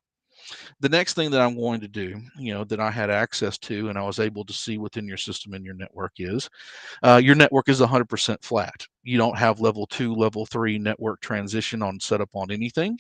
The next thing that I'm going to do, that I had access to and I was able to see within your system and your network is your network is 100% flat. You don't have level 2, level 3 network transition on setup on anything.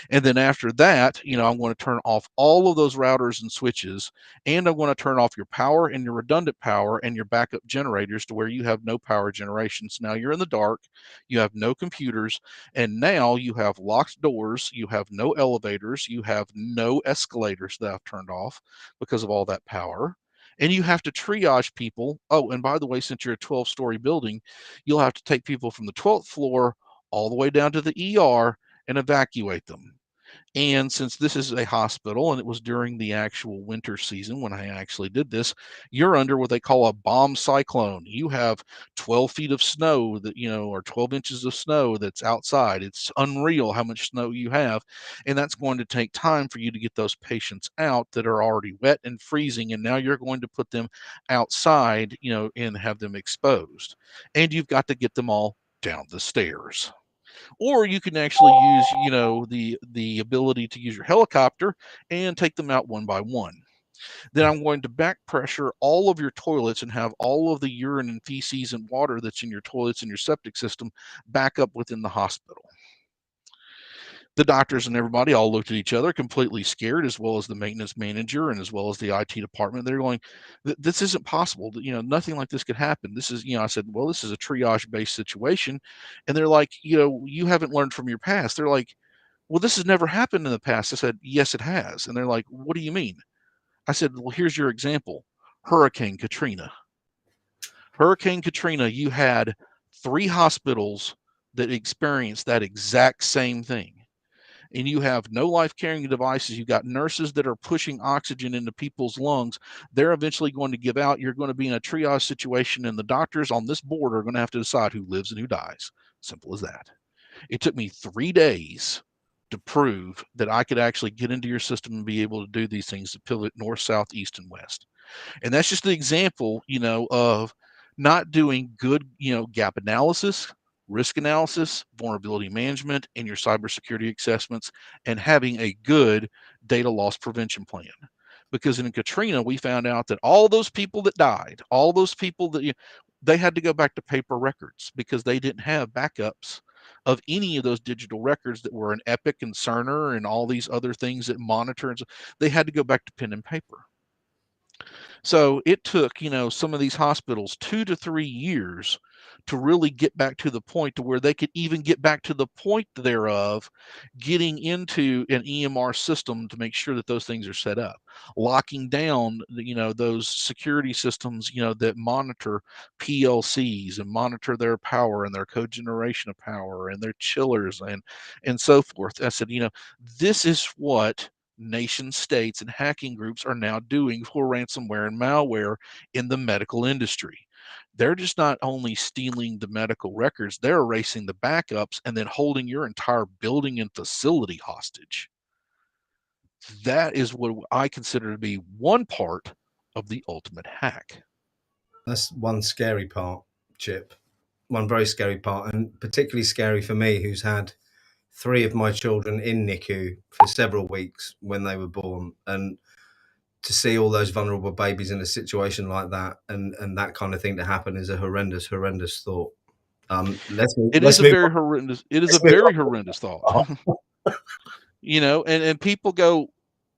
And then after that, I'm going to turn off all of those routers and switches, and I'm going to turn off your power and your redundant power and your backup generators to where you have no power generation. So now you're in the dark, you have no computers, and now you have locked doors, you have no elevators, you have no escalators that I've turned off because of all that power. And you have to triage people. Oh, and by the way, since you're a 12-story building, you'll have to take people from the 12th floor all the way down to the ER and evacuate them. And since this is a hospital and it was during the actual winter season when I actually did this, you're under what they call a bomb cyclone. You have 12 feet of snow that, or 12 inches of snow that's outside. It's unreal how much snow you have. And that's going to take time for you to get those patients out that are already wet and freezing. And now you're going to put them outside, and have them exposed. And you've got to get them all down the stairs. Or you can actually use, the ability to use your helicopter and take them out one by one. Then I'm going to back pressure all of your toilets and have all of the urine and feces and water that's in your toilets and your septic system back up within the hospital. The doctors and everybody all looked at each other completely scared, as well as the maintenance manager and as well as the IT department. They're going, this isn't possible. Nothing like this could happen. This is, I said, well, this is a triage based situation. And they're like, you haven't learned from your past. They're like, well, this has never happened in the past. I said, yes, it has. And they're like, what do you mean? I said, well, here's your example. Hurricane Katrina. Hurricane Katrina, you had 3 hospitals that experienced that exact same thing, and you have no life carrying devices. You've got nurses that are pushing oxygen into people's lungs. They're eventually going to give out. You're going to be in a triage situation, and the doctors on this board are going to have to decide who lives and who dies. Simple as that. It took me 3 days to prove that I could actually get into your system and be able to do these things to pivot north, south, east, and west. And that's just an example, of not doing good, gap analysis, risk analysis, vulnerability management, and your cybersecurity assessments, and having a good data loss prevention plan. Because in Katrina, we found out that all those people that died, all those people that they had to go back to paper records because they didn't have backups of any of those digital records that were in Epic and Cerner and all these other things that monitor. They had to go back to pen and paper. So it took, some of these hospitals 2 to 3 years to really get back to the point to where they could even get back to the point thereof getting into an EMR system to make sure that those things are set up, locking down, those security systems, that monitor PLCs and monitor their power and their code generation of power and their chillers and so forth. I said, this is what nation states and hacking groups are now doing for ransomware and malware in the medical industry. They're just not only stealing the medical records, they're erasing the backups and then holding your entire building and facility hostage. That is what I consider to be one part of the ultimate hack. That's one scary part, Chip. One very scary part, and particularly scary for me, who's had three of my children in NICU for several weeks when they were born, and to see all those vulnerable babies in a situation like that, and that kind of thing to happen is a horrendous, horrendous thought. Let's move, It is let's a move very on. horrendous. It is a Let's move very horrendous thought. on. And people go,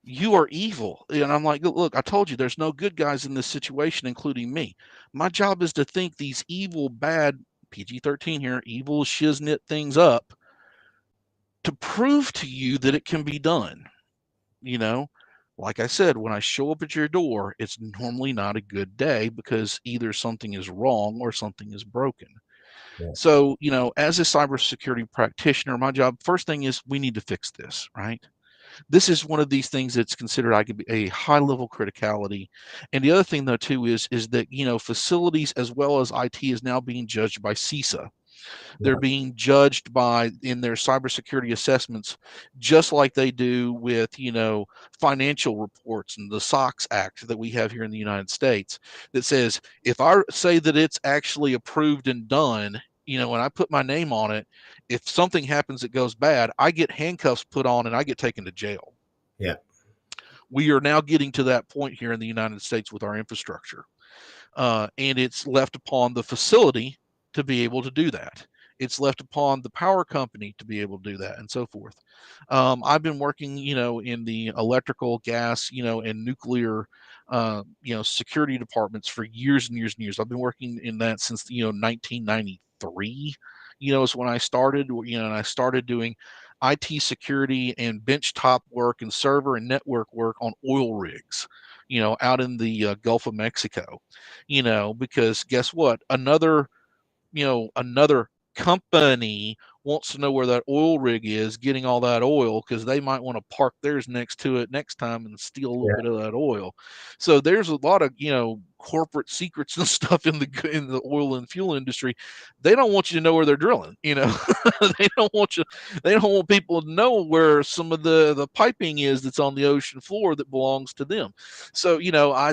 "You are evil," and I'm like, "Look, I told you, there's no good guys in this situation, including me. My job is to think these evil, bad PG-13 here, evil shiznit things up to prove to you that it can be done." You know, like I said, when I show up at your door, it's normally not a good day because either something is wrong or something is broken. Yeah, So, as a cybersecurity practitioner, my job, first thing is we need to fix this, right? This is one of these things that's considered I could be a high level criticality. And the other thing though too is that facilities as well as IT is now being judged by CISA. They're yeah, being judged by in their cybersecurity assessments, just like they do with financial reports and the SOX Act that we have here in the United States. That says if I say that it's actually approved and done, when I put my name on it, if something happens that goes bad, I get handcuffs put on and I get taken to jail. yeah, We are now getting to that point here in the United States with our infrastructure. And it's left upon the facility to be able to do that. It's left upon the power company to be able to do that, and so forth. I've been working, in the electrical, gas, and nuclear, security departments for years and years and years. I've been working in that since 1993. Is when I started. And I started doing IT security and benchtop work and server and network work on oil rigs, out in the Gulf of Mexico, because guess what? Another company wants to know where that oil rig is getting all that oil because they might want to park theirs next to it next time and steal a little yeah. bit of that oil. So there's a lot of corporate secrets and stuff in the oil and fuel industry. They don't want you to know where they're drilling. They don't want you. They don't want people to know where some of the piping is that's on the ocean floor that belongs to them. So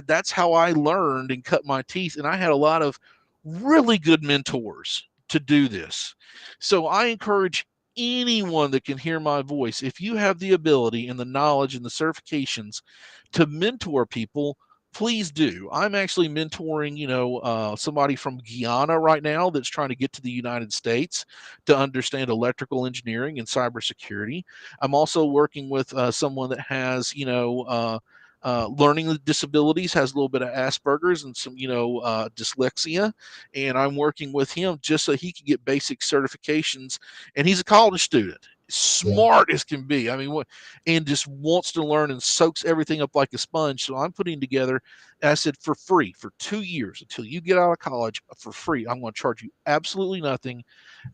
that's how I learned and cut my teeth. And I had a lot of really good mentors to do this. So I encourage anyone that can hear my voice, if you have the ability and the knowledge and the certifications to mentor people, please do. I'm actually mentoring, somebody from Guyana right now that's trying to get to the United States to understand electrical engineering and cybersecurity. I'm also working with someone that has, learning disabilities, has a little bit of Asperger's and some, dyslexia. And I'm working with him just so he can get basic certifications. And he's a college student, Yeah. smart as can be. I mean, and just wants to learn and soaks everything up like a sponge. So I'm putting together, I said, for free for 2 years until you get out of college for free. I'm going to charge you absolutely nothing.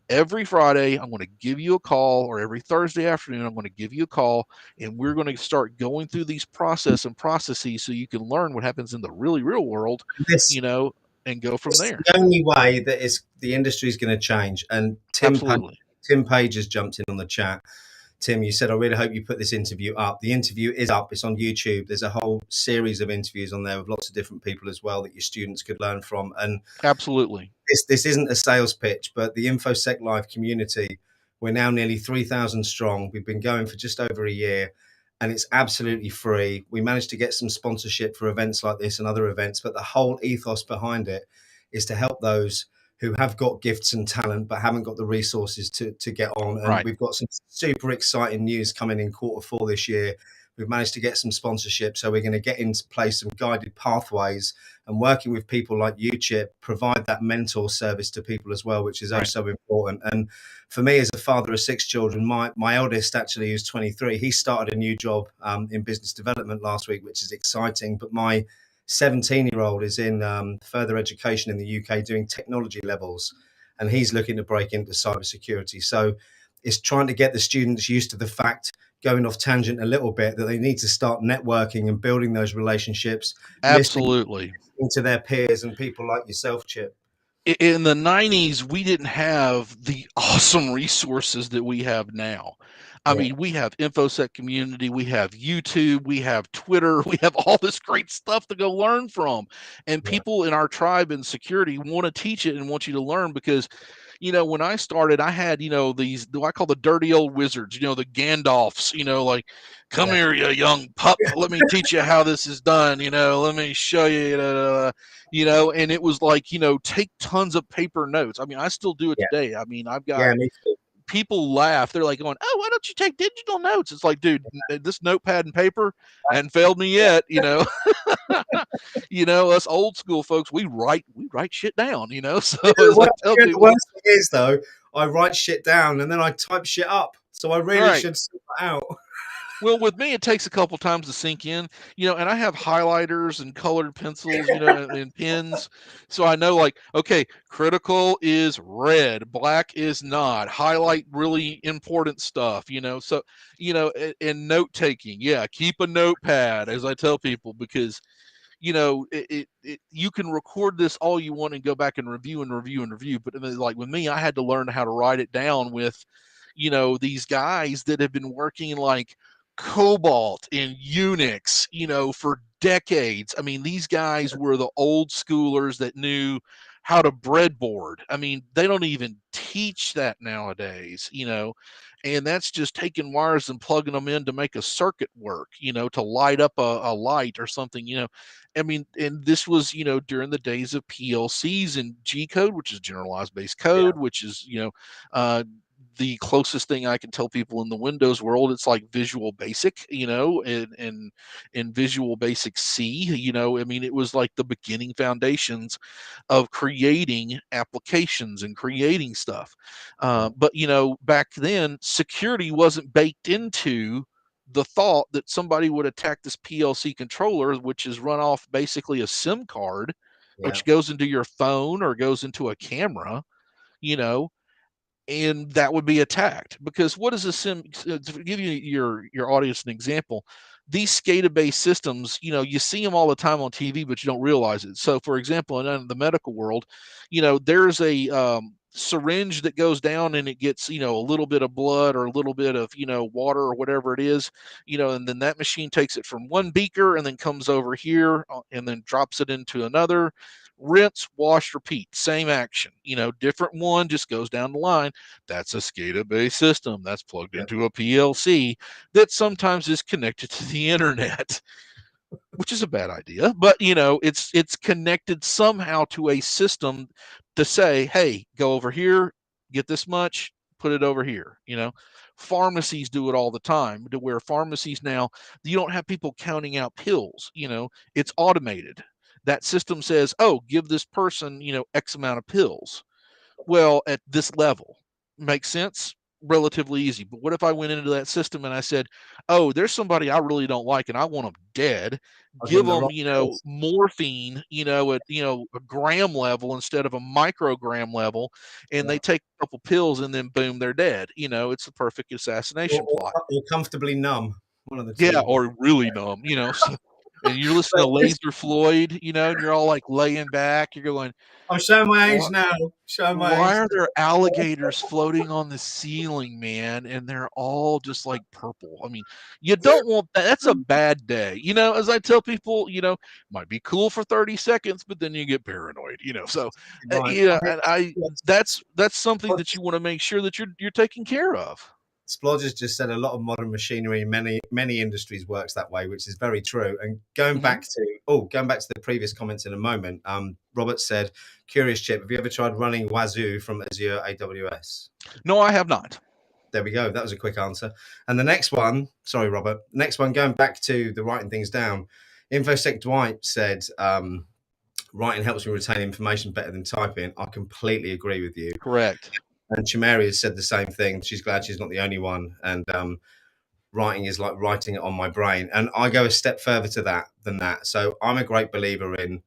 Every Friday, I'm going to give you a call, or every Thursday afternoon, I'm going to give you a call, and we're going to start going through these processes so you can learn what happens in the really real world, This, you know, and go from this is there. the only way that the industry is going to change. And Absolutely. Tim Page has jumped in on the chat. Tim, you said, I really hope you put this interview up. The interview is up. It's on YouTube. There's a whole series of interviews on there with lots of different people as well that your students could learn from. And Absolutely. this isn't a sales pitch, but the InfoSec Live community, we're now nearly 3,000 strong. We've been going for just over a year, and it's absolutely free. We managed to get some sponsorship for events like this and other events, but the whole ethos behind it is to help those who have got gifts and talent but haven't got the resources to get on. And Right. we've got some super exciting news coming in Q4 this year. We've managed to get some sponsorship, so we're going to get into place some guided pathways and working with people like you, Chip, provide that mentor service to people as well, which is Right. so important. And for me, as a father of 6 children, my eldest actually, who's 23, he started a new job in business development last week, which is exciting. But my 17-year-old is in further education in the UK doing technology levels, and he's looking to break into cybersecurity. So it's trying to get the students used to the fact, going off tangent a little bit, that they need to start networking and building those relationships, listening Absolutely. to their peers and people like yourself, Chip. In the 90s, we didn't have the awesome resources that we have now. I mean, we have InfoSec community, we have YouTube, we have Twitter, we have all this great stuff to go learn from. And people in our tribe in security want to teach it and want you to learn because, when I started, I had, these, I call the dirty old wizards, the Gandalfs, like, come here, you young pup, let me teach you how this is done, let me show you, and it was like, take tons of paper notes. I mean, I still do it today. I mean, I've got people laugh. They're like going, "Oh, why don't you take digital notes?" It's like, dude, this notepad and paper hadn't failed me yet. Us old school folks, we write shit down. So as I tell people, the worst thing is though, I write shit down and then I type shit up. So I really should sort that out. Well, with me, it takes a couple times to sink in, and I have highlighters and colored pencils, and pens. So I know, like, okay, critical is red, black is not. Highlight really important stuff, So, and note taking, keep a notepad, as I tell people, because you can record this all you want and go back and review and review and review. But like with me, I had to learn how to write it down with, these guys that have been working like Cobalt and Unix, for decades. I mean, these guys were the old schoolers that knew how to breadboard. I mean, they don't even teach that nowadays, and that's just taking wires and plugging them in to make a circuit work, to light up a light or something, I mean, and this was, during the days of PLCs and G code, which is generalized base code, which is, the closest thing I can tell people in the Windows world, it's like Visual Basic, and Visual Basic C, I mean, it was like the beginning foundations of creating applications and creating stuff. But, back then, security wasn't baked into the thought that somebody would attack this PLC controller, which is run off basically a SIM card, which goes into your phone or goes into a camera, and that would be attacked. Because what is a SIM? To give you your audience an example, these SCADA-based systems, you see them all the time on TV, but you don't realize it. So, for example, in the medical world, there's a syringe that goes down and it gets, a little bit of blood or a little bit of, water or whatever it is, and then that machine takes it from one beaker and then comes over here and then drops it into another. Rinse, wash, repeat, same action, different one, just goes down the line. That's a SCADA-based system that's plugged into a PLC that sometimes is connected to the internet, which is a bad idea, but it's connected somehow to a system to say, hey, go over here, get this much, put it over here. Pharmacies do it all the time, to where pharmacies now, you don't have people counting out pills, it's automated. That system says, oh, give this person, X amount of pills. Well, at this level, makes sense, relatively easy. But what if I went into that system and I said, oh, there's somebody I really don't like and I want them dead, give them, morphine, at, a gram level instead of a microgram level, and they take a couple pills and then boom, they're dead. It's the perfect assassination plot. You're comfortably numb. One of the two. Yeah, or really numb, so, and you're listening to Laser Floyd, and you're all like laying back, you're going, I'm showing my age now. Why are there alligators floating on the ceiling, man? And they're all just like purple. I mean, you don't want that. That's a bad day. As I tell people, might be cool for 30 seconds, but then you get paranoid, So, and that's something that you want to make sure that you're taking care of. Splodger's just said a lot of modern machinery in many industries works that way, which is very true. And going back to the previous comments in a moment, Robert said, "Curious Chip, have you ever tried running Wazoo from Azure AWS?" No, I have not. There we go. That was a quick answer. And the next one, sorry, Robert. Next one, going back to the writing things down. InfoSec Dwight said, "Writing helps me retain information better than typing." I completely agree with you. Correct. And Chimeri has said the same thing. She's glad she's not the only one. And writing is like writing it on my brain. And I go a step further than that. So I'm a great believer in,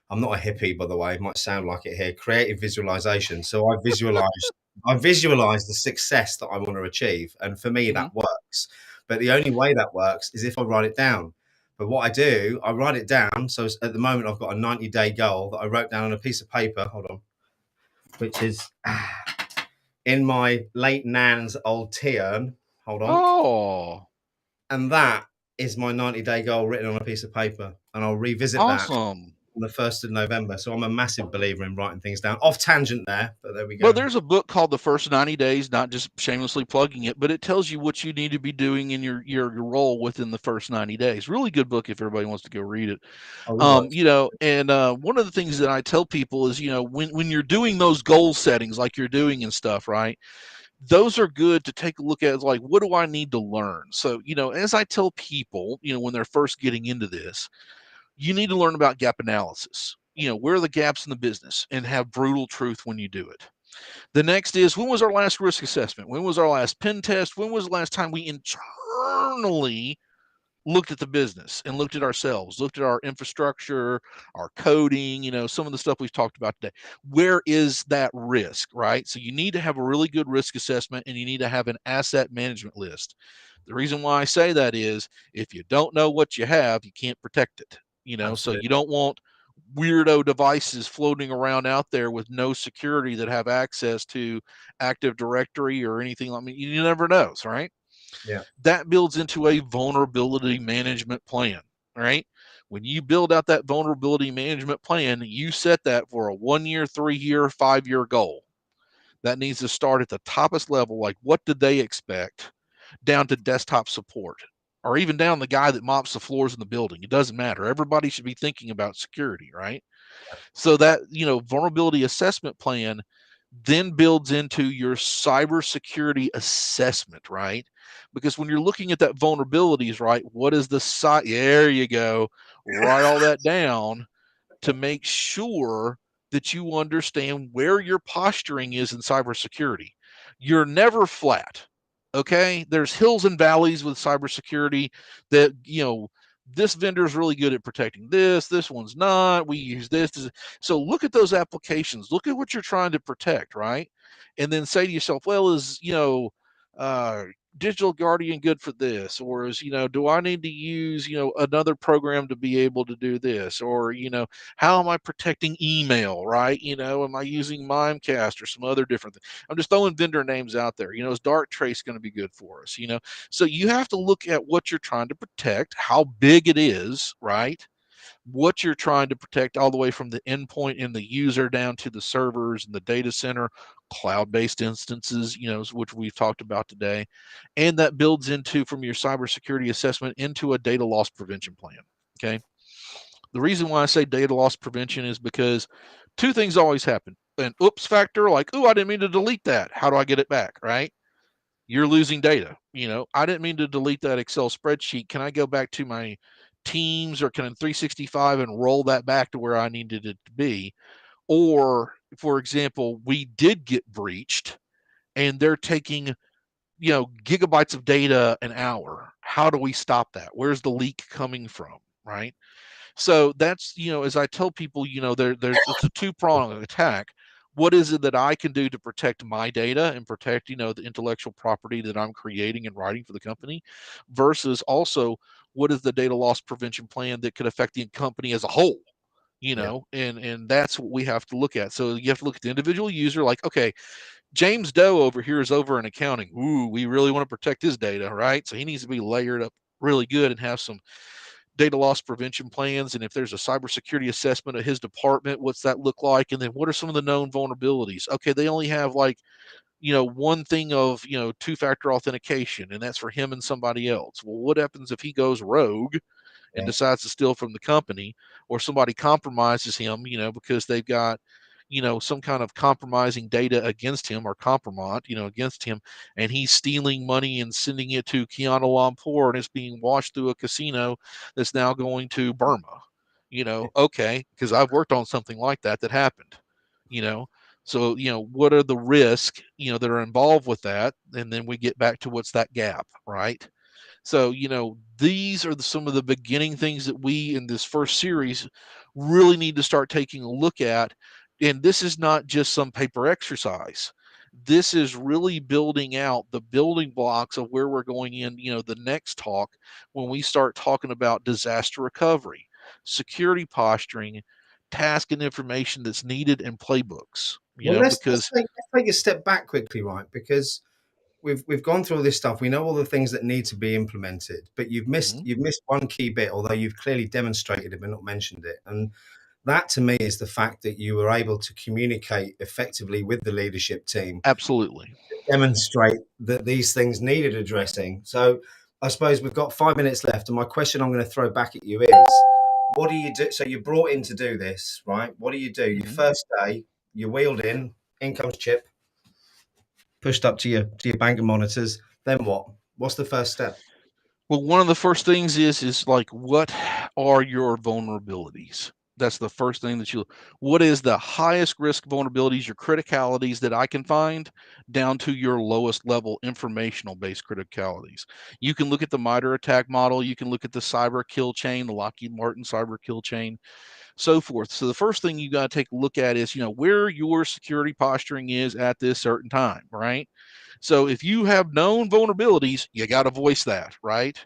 I'm not a hippie, by the way, it might sound like it here, creative visualization. So I visualize the success that I want to achieve. And for me, that works. But the only way that works is if I write it down. But what I do, I write it down. So at the moment, I've got a 90-day goal that I wrote down on a piece of paper. Hold on. Which is in my late nan's old tea urn. Hold on. Oh, And that is my 90-day goal written on a piece of paper. And I'll revisit that awesome. on the 1st of November. So I'm a massive believer in writing things down. Off tangent there, but there we Well, go. there's a book called The First 90 Days, not just shamelessly plugging it, but it tells you what you need to be doing in your role within the first 90 days. Really good book if everybody wants to go read it. I would like to. And one of the things that I tell people is, when you're doing those goal settings like you're doing and stuff, right? Those are good to take a look at, like, what do I need to learn? So, as I tell people, when they're first getting into this, you need to learn about gap analysis. Where are the gaps in the business, and have brutal truth when you do it. The next is, when was our last risk assessment? When was our last pen test? When was the last time we internally looked at the business and looked at ourselves, looked at our infrastructure, our coding, some of the stuff we've talked about today? Where is that risk, right? So you need to have a really good risk assessment, and you need to have an asset management list. The reason why I say that is, if you don't know what you have, you can't protect it. So Absolutely. you don't want weirdo devices floating around out there with no security that have access to Active Directory or anything. I mean, you never know, right? Yeah. That builds into a vulnerability management plan, right? When you build out that vulnerability management plan, you set that for a 1 year, 3 year, 5 year goal. That needs to start at the toppest level, like what did they expect, down to desktop support, or even down the guy that mops the floors in the building. It doesn't matter. Everybody should be thinking about security, right? So that, vulnerability assessment plan then builds into your cybersecurity assessment, right? Because when you're looking at that vulnerabilities, right, what is the site? There you go. Write all that down to make sure that you understand where your posturing is in cybersecurity. You're never flat. Okay. There's hills and valleys with cybersecurity that, this vendor is really good at protecting this one's not. We use this. So look at those applications. Look at what you're trying to protect, right? And then say to yourself, well, is, uh, Digital Guardian good for this? Or is, do I need to use, another program to be able to do this? Or, how am I protecting email, right? Am I using Mimecast or some other different thing? I'm just throwing vendor names out there. Is Darktrace going to be good for us? So you have to look at what you're trying to protect, how big it is, right? What you're trying to protect, all the way from the endpoint and the user down to the servers and the data center, cloud-based instances, which we've talked about today. And that builds into, from your cybersecurity assessment, into a data loss prevention plan. Okay. The reason why I say data loss prevention is because two things always happen. An oops factor, like, oh, I didn't mean to delete that. How do I get it back? Right? You're losing data. I didn't mean to delete that Excel spreadsheet. Can I go back to my Teams, or can I 365 and roll that back to where I needed it to be? Or, for example, we did get breached and they're taking, gigabytes of data an hour. How do we stop that? Where's the leak coming from? Right? So that's, as I tell people, there's it's a two-pronged attack. What is it that I can do to protect my data and protect, the intellectual property that I'm creating and writing for the company, versus also what is the data loss prevention plan that could affect the company as a whole? Yeah. And that's what we have to look at. So you have to look at the individual user, like, okay, James Doe over here is over in accounting. Ooh, we really want to protect his data, right? So he needs to be layered up really good and have some data loss prevention plans. And if there's a cybersecurity assessment of his department, what's that look like? And then what are some of the known vulnerabilities? Okay, they only have, like, one thing of, two-factor authentication, and that's for him and somebody else. Well, what happens if he goes rogue and Yeah. decides to steal from the company, or somebody compromises him, because they've got, some kind of compromising data against him, or compromat, against him, and he's stealing money and sending it to Kuala Lumpur, and it's being washed through a casino that's now going to Burma. Okay, because I've worked on something like that happened. You know, so, what are the risks, that are involved with that, and then we get back to what's that gap, right? So, these are some of the beginning things that we in this first series really need to start taking a look at. And this is not just some paper exercise. This is really building out the building blocks of where we're going in, the next talk, when we start talking about disaster recovery, security posturing, task and information that's needed, and playbooks, Well, let's because take a step back quickly, right? Because we've gone through all this stuff. We know all the things that need to be implemented, but you've missed one key bit, although you've clearly demonstrated it but not mentioned it. And that to me is the fact that you were able to communicate effectively with the leadership team, Absolutely. demonstrate that these things needed addressing. So I suppose we've got 5 minutes left, and my question I'm going to throw back at you is, what do you do? So you're brought in to do this, right? What do you do? Your first day, you're wheeled in comes Chip, pushed up to your bank of monitors. Then what? What's the first step? Well, one of the first things is like, what are your vulnerabilities? That's the first thing that what is the highest risk vulnerabilities, your criticalities that I can find, down to your lowest level informational based criticalities. You can look at the MITRE attack model. You can look at the cyber kill chain, the Lockheed Martin cyber kill chain, so forth. So the first thing you got to take a look at is, where your security posturing is at this certain time, right? So if you have known vulnerabilities, you got to voice that, right?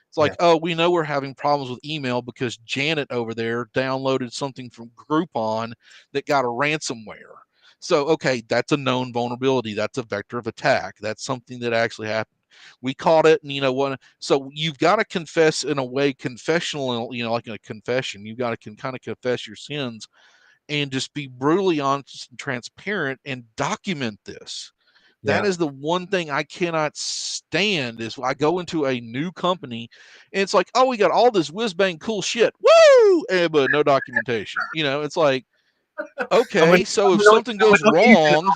It's like, oh, we know we're having problems with email because Janet over there downloaded something from Groupon that got a ransomware. So, okay, that's a known vulnerability. That's a vector of attack. That's something that actually happened. We caught it, and what? So you've got to confess in a way, confessional, like in a confession. You've got to kind of confess your sins and just be brutally honest and transparent and document this. That is the one thing I cannot stand is I go into a new company and it's like, oh, we got all this whiz bang cool shit. Woo! But no documentation. It's like, okay, so if something goes wrong,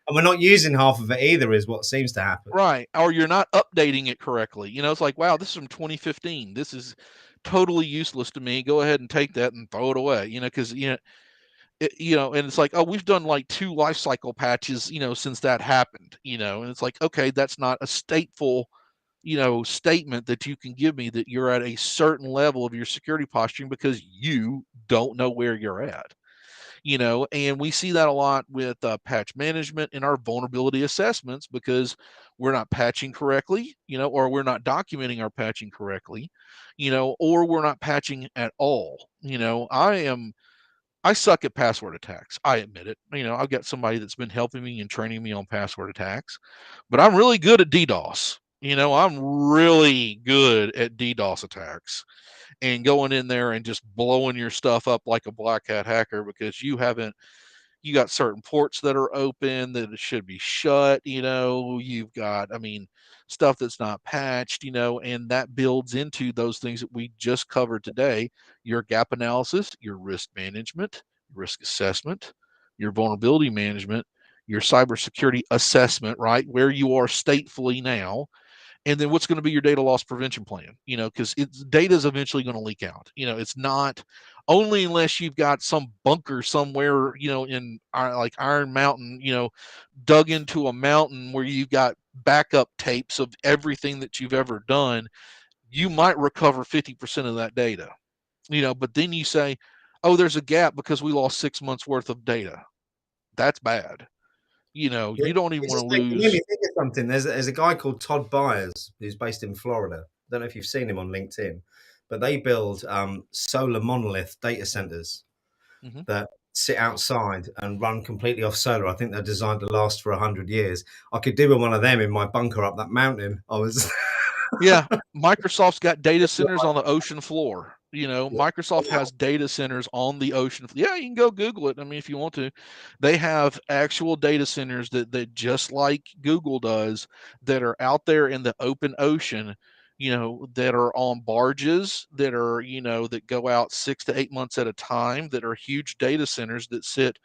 and we're not using half of it either, is what seems to happen. right, or you're not updating it correctly. It's like, wow, this is from 2015. This is totally useless to me. Go ahead and take that and throw it away. Because and it's like, oh, we've done like 2 life cycle patches, since that happened, and it's like, okay, that's not a stateful, statement that you can give me that you're at a certain level of your security posturing because you don't know where you're at, and we see that a lot with patch management and our vulnerability assessments because we're not patching correctly, or we're not documenting our patching correctly, or we're not patching at all. I suck at password attacks. I admit it. I've got somebody that's been helping me and training me on password attacks, but I'm really good at DDoS. I'm really good at DDoS attacks and going in there and just blowing your stuff up like a black hat hacker because you got certain ports that are open that it should be shut. You've got, stuff that's not patched, and that builds into those things that we just covered today: your gap analysis, your risk management, risk assessment, your vulnerability management, your cybersecurity assessment, right? Where you are statefully now, and then what's going to be your data loss prevention plan, because data is eventually going to leak out. It's not only unless you've got some bunker somewhere, in like Iron Mountain, dug into a mountain where you've got backup tapes of everything that you've ever done, you might recover 50% of that data, but then you say, oh, there's a gap because we lost 6 months worth of data. That's bad. You don't even want to You made lose. me think of something. There's a guy called Todd Byers who's based in Florida. I don't know if you've seen him on LinkedIn, but they build solar monolith data centers that sit outside and run completely off solar. I think they're designed to last for 100 years. I could do with one of them in my bunker up that mountain. I was. Yeah, Microsoft's got data centers on the ocean floor. Microsoft has data centers on the ocean. Yeah, you can go Google it. If you want to, they have actual data centers that just like Google does, that are out there in the open ocean, that are on barges, that are, that go out 6 to 8 months at a time, that are huge data centers that sit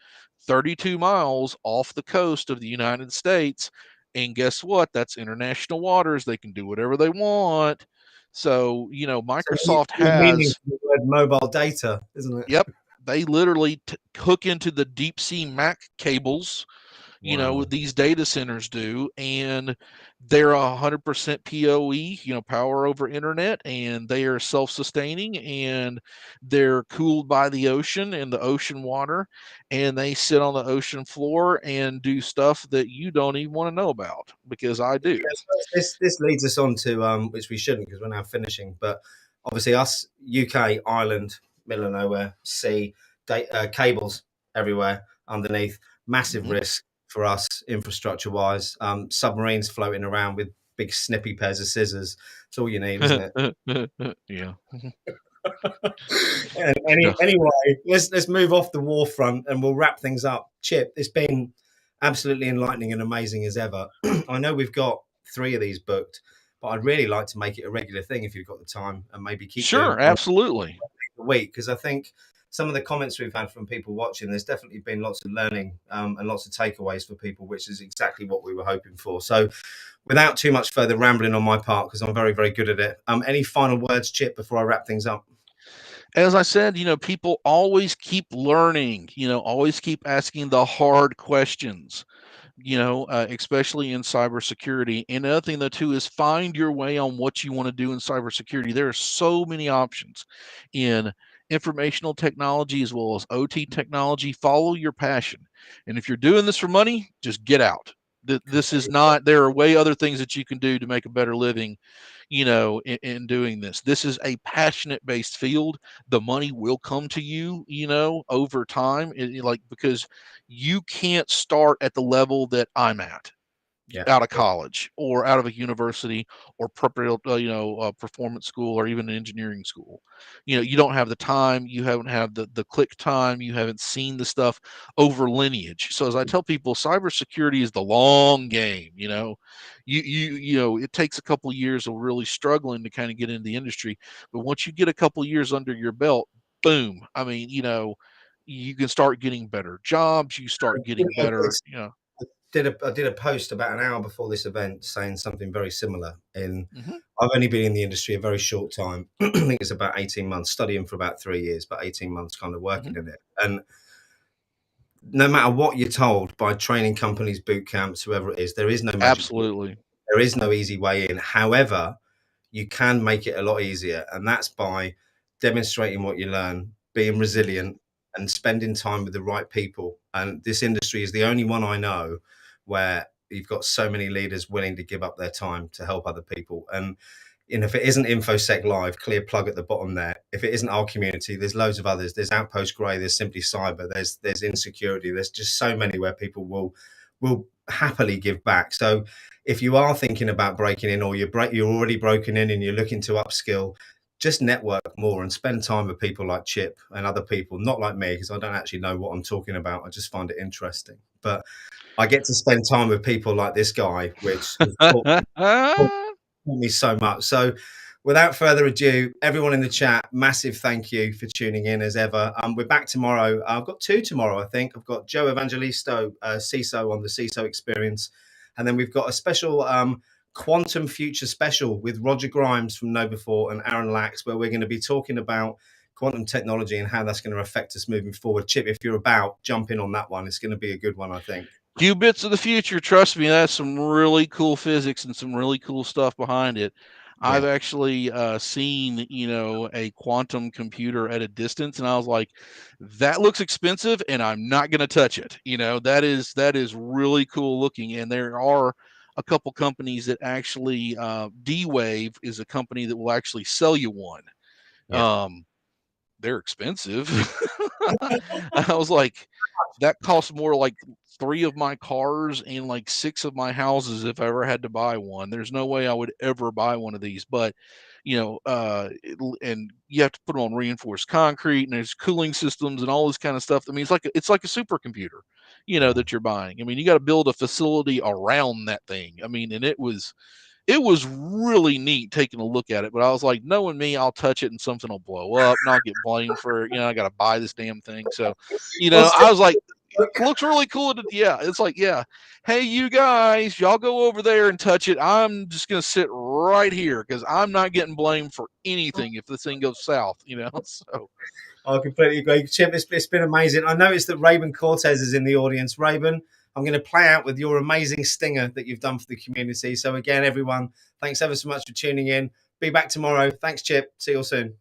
32 miles off the coast of the United States. And guess what? That's international waters. They can do whatever they want. So, Microsoft The meaning has, of the word mobile data, isn't it? yep, they literally hook into the deep sea MAC cables, Wow. these data centers do, and they're 100% PoE, power over internet, and they are self-sustaining, and they're cooled by the ocean and the ocean water, and they sit on the ocean floor and do stuff that you don't even want to know about, because I do. This leads us on to which we shouldn't because we're now finishing. But obviously, us UK, Ireland, middle of nowhere, sea, cables everywhere underneath, massive Mhm. risk. for us infrastructure wise. Submarines floating around with big snippy pairs of scissors. It's all you need, isn't it? Yeah. Anyway, let's move off the war front and we'll wrap things up. Chip, it's been absolutely enlightening and amazing as ever. I know we've got 3 of these booked, but I'd really like to make it a regular thing if you've got the time, and maybe keep doing Sure, absolutely. a week, because I think some of the comments we've had from people watching, there's definitely been lots of learning and lots of takeaways for people, which is exactly what we were hoping for. So without too much further rambling on my part, because I'm very, very good at it, any final words, Chip, before I wrap things up? As I said, people always keep learning, always keep asking the hard questions, especially in cybersecurity. And another thing, though, too, is find your way on what you want to do in cybersecurity. There are so many options in informational technology as well as OT technology. Follow your passion. And if you're doing this for money, just get out. This is not, there are way other things that you can do to make a better living, in doing this. This is a passionate based field. The money will come to you, over time, because you can't start at the level that I'm at Yeah. out of college or out of a university or performance school or even an engineering school. You don't have the time, you haven't had the click time, you haven't seen the stuff over lineage. So as I tell people, cybersecurity is the long game. It takes a couple of years of really struggling to kind of get into the industry, but once you get a couple of years under your belt, boom. I mean, you can start getting better jobs, you start getting better. I did a post about an hour before this event saying something very similar. Mhm. I've only been in the industry a very short time. I think it's about 18 months, studying for about 3 years, but 18 months kind of working Mhm. in it. And no matter what you're told by training companies, boot camps, whoever it is, there is no magic bullet. Absolutely. There is no easy way in. However, you can make it a lot easier, and that's by demonstrating what you learn, being resilient, and spending time with the right people. And this industry is the only one I know where you've got so many leaders willing to give up their time to help other people. And if it isn't InfoSec Live, clear plug at the bottom there. If it isn't our community, there's loads of others. There's Outpost Grey, there's Simply Cyber, there's Insecurity. There's just so many where people will happily give back. So if you are thinking about breaking in, or you're already broken in and you're looking to upskill, just network more and spend time with people like Chip and other people, not like me, because I don't actually know what I'm talking about. I just find it interesting. But I get to spend time with people like this guy, which has taught me so much. So without further ado, everyone in the chat, massive thank you for tuning in as ever. We're back tomorrow. I've got 2 tomorrow, I think. I've got Joe Evangelisto, CISO, on the CISO experience. And then we've got a special Quantum Future special with Roger Grimes from KnowBe4 and Aaron Lax, where we're going to be talking about quantum technology and how that's going to affect us moving forward. Chip, if you're about, jump in on that one. It's going to be a good one, I think. Qubits of the future. Trust me, that's some really cool physics and some really cool stuff behind it. Yeah. I've actually seen, a quantum computer at a distance, and I was like, that looks expensive, and I'm not going to touch it. That is really cool looking, and there are a couple companies that actually D-Wave is a company that will actually sell you one. Yeah. They're expensive. I was like, that costs more like 3 of my cars and like 6 of my houses if I ever had to buy one. There's no way I would ever buy one of these, but and you have to put them on reinforced concrete, and there's cooling systems and all this kind of stuff. I mean, it's like a supercomputer, that you're buying. I mean, you got to build a facility around that thing. I mean, and it was really neat taking a look at it, but I was like, knowing me, I'll touch it and something will blow up and I'll get blamed for, I got to buy this damn thing. So, Well, I was like, it looks really cool. Yeah. It's like, yeah. Hey, you guys, y'all go over there and touch it. I'm just going to sit right here because I'm not getting blamed for anything if this thing goes south, so. I completely agree. Chip, it's been amazing. I noticed that Raven Cortez is in the audience. Raven, I'm going to play out with your amazing stinger that you've done for the community. So again, everyone, thanks ever so much for tuning in. Be back tomorrow. Thanks, Chip. See you all soon.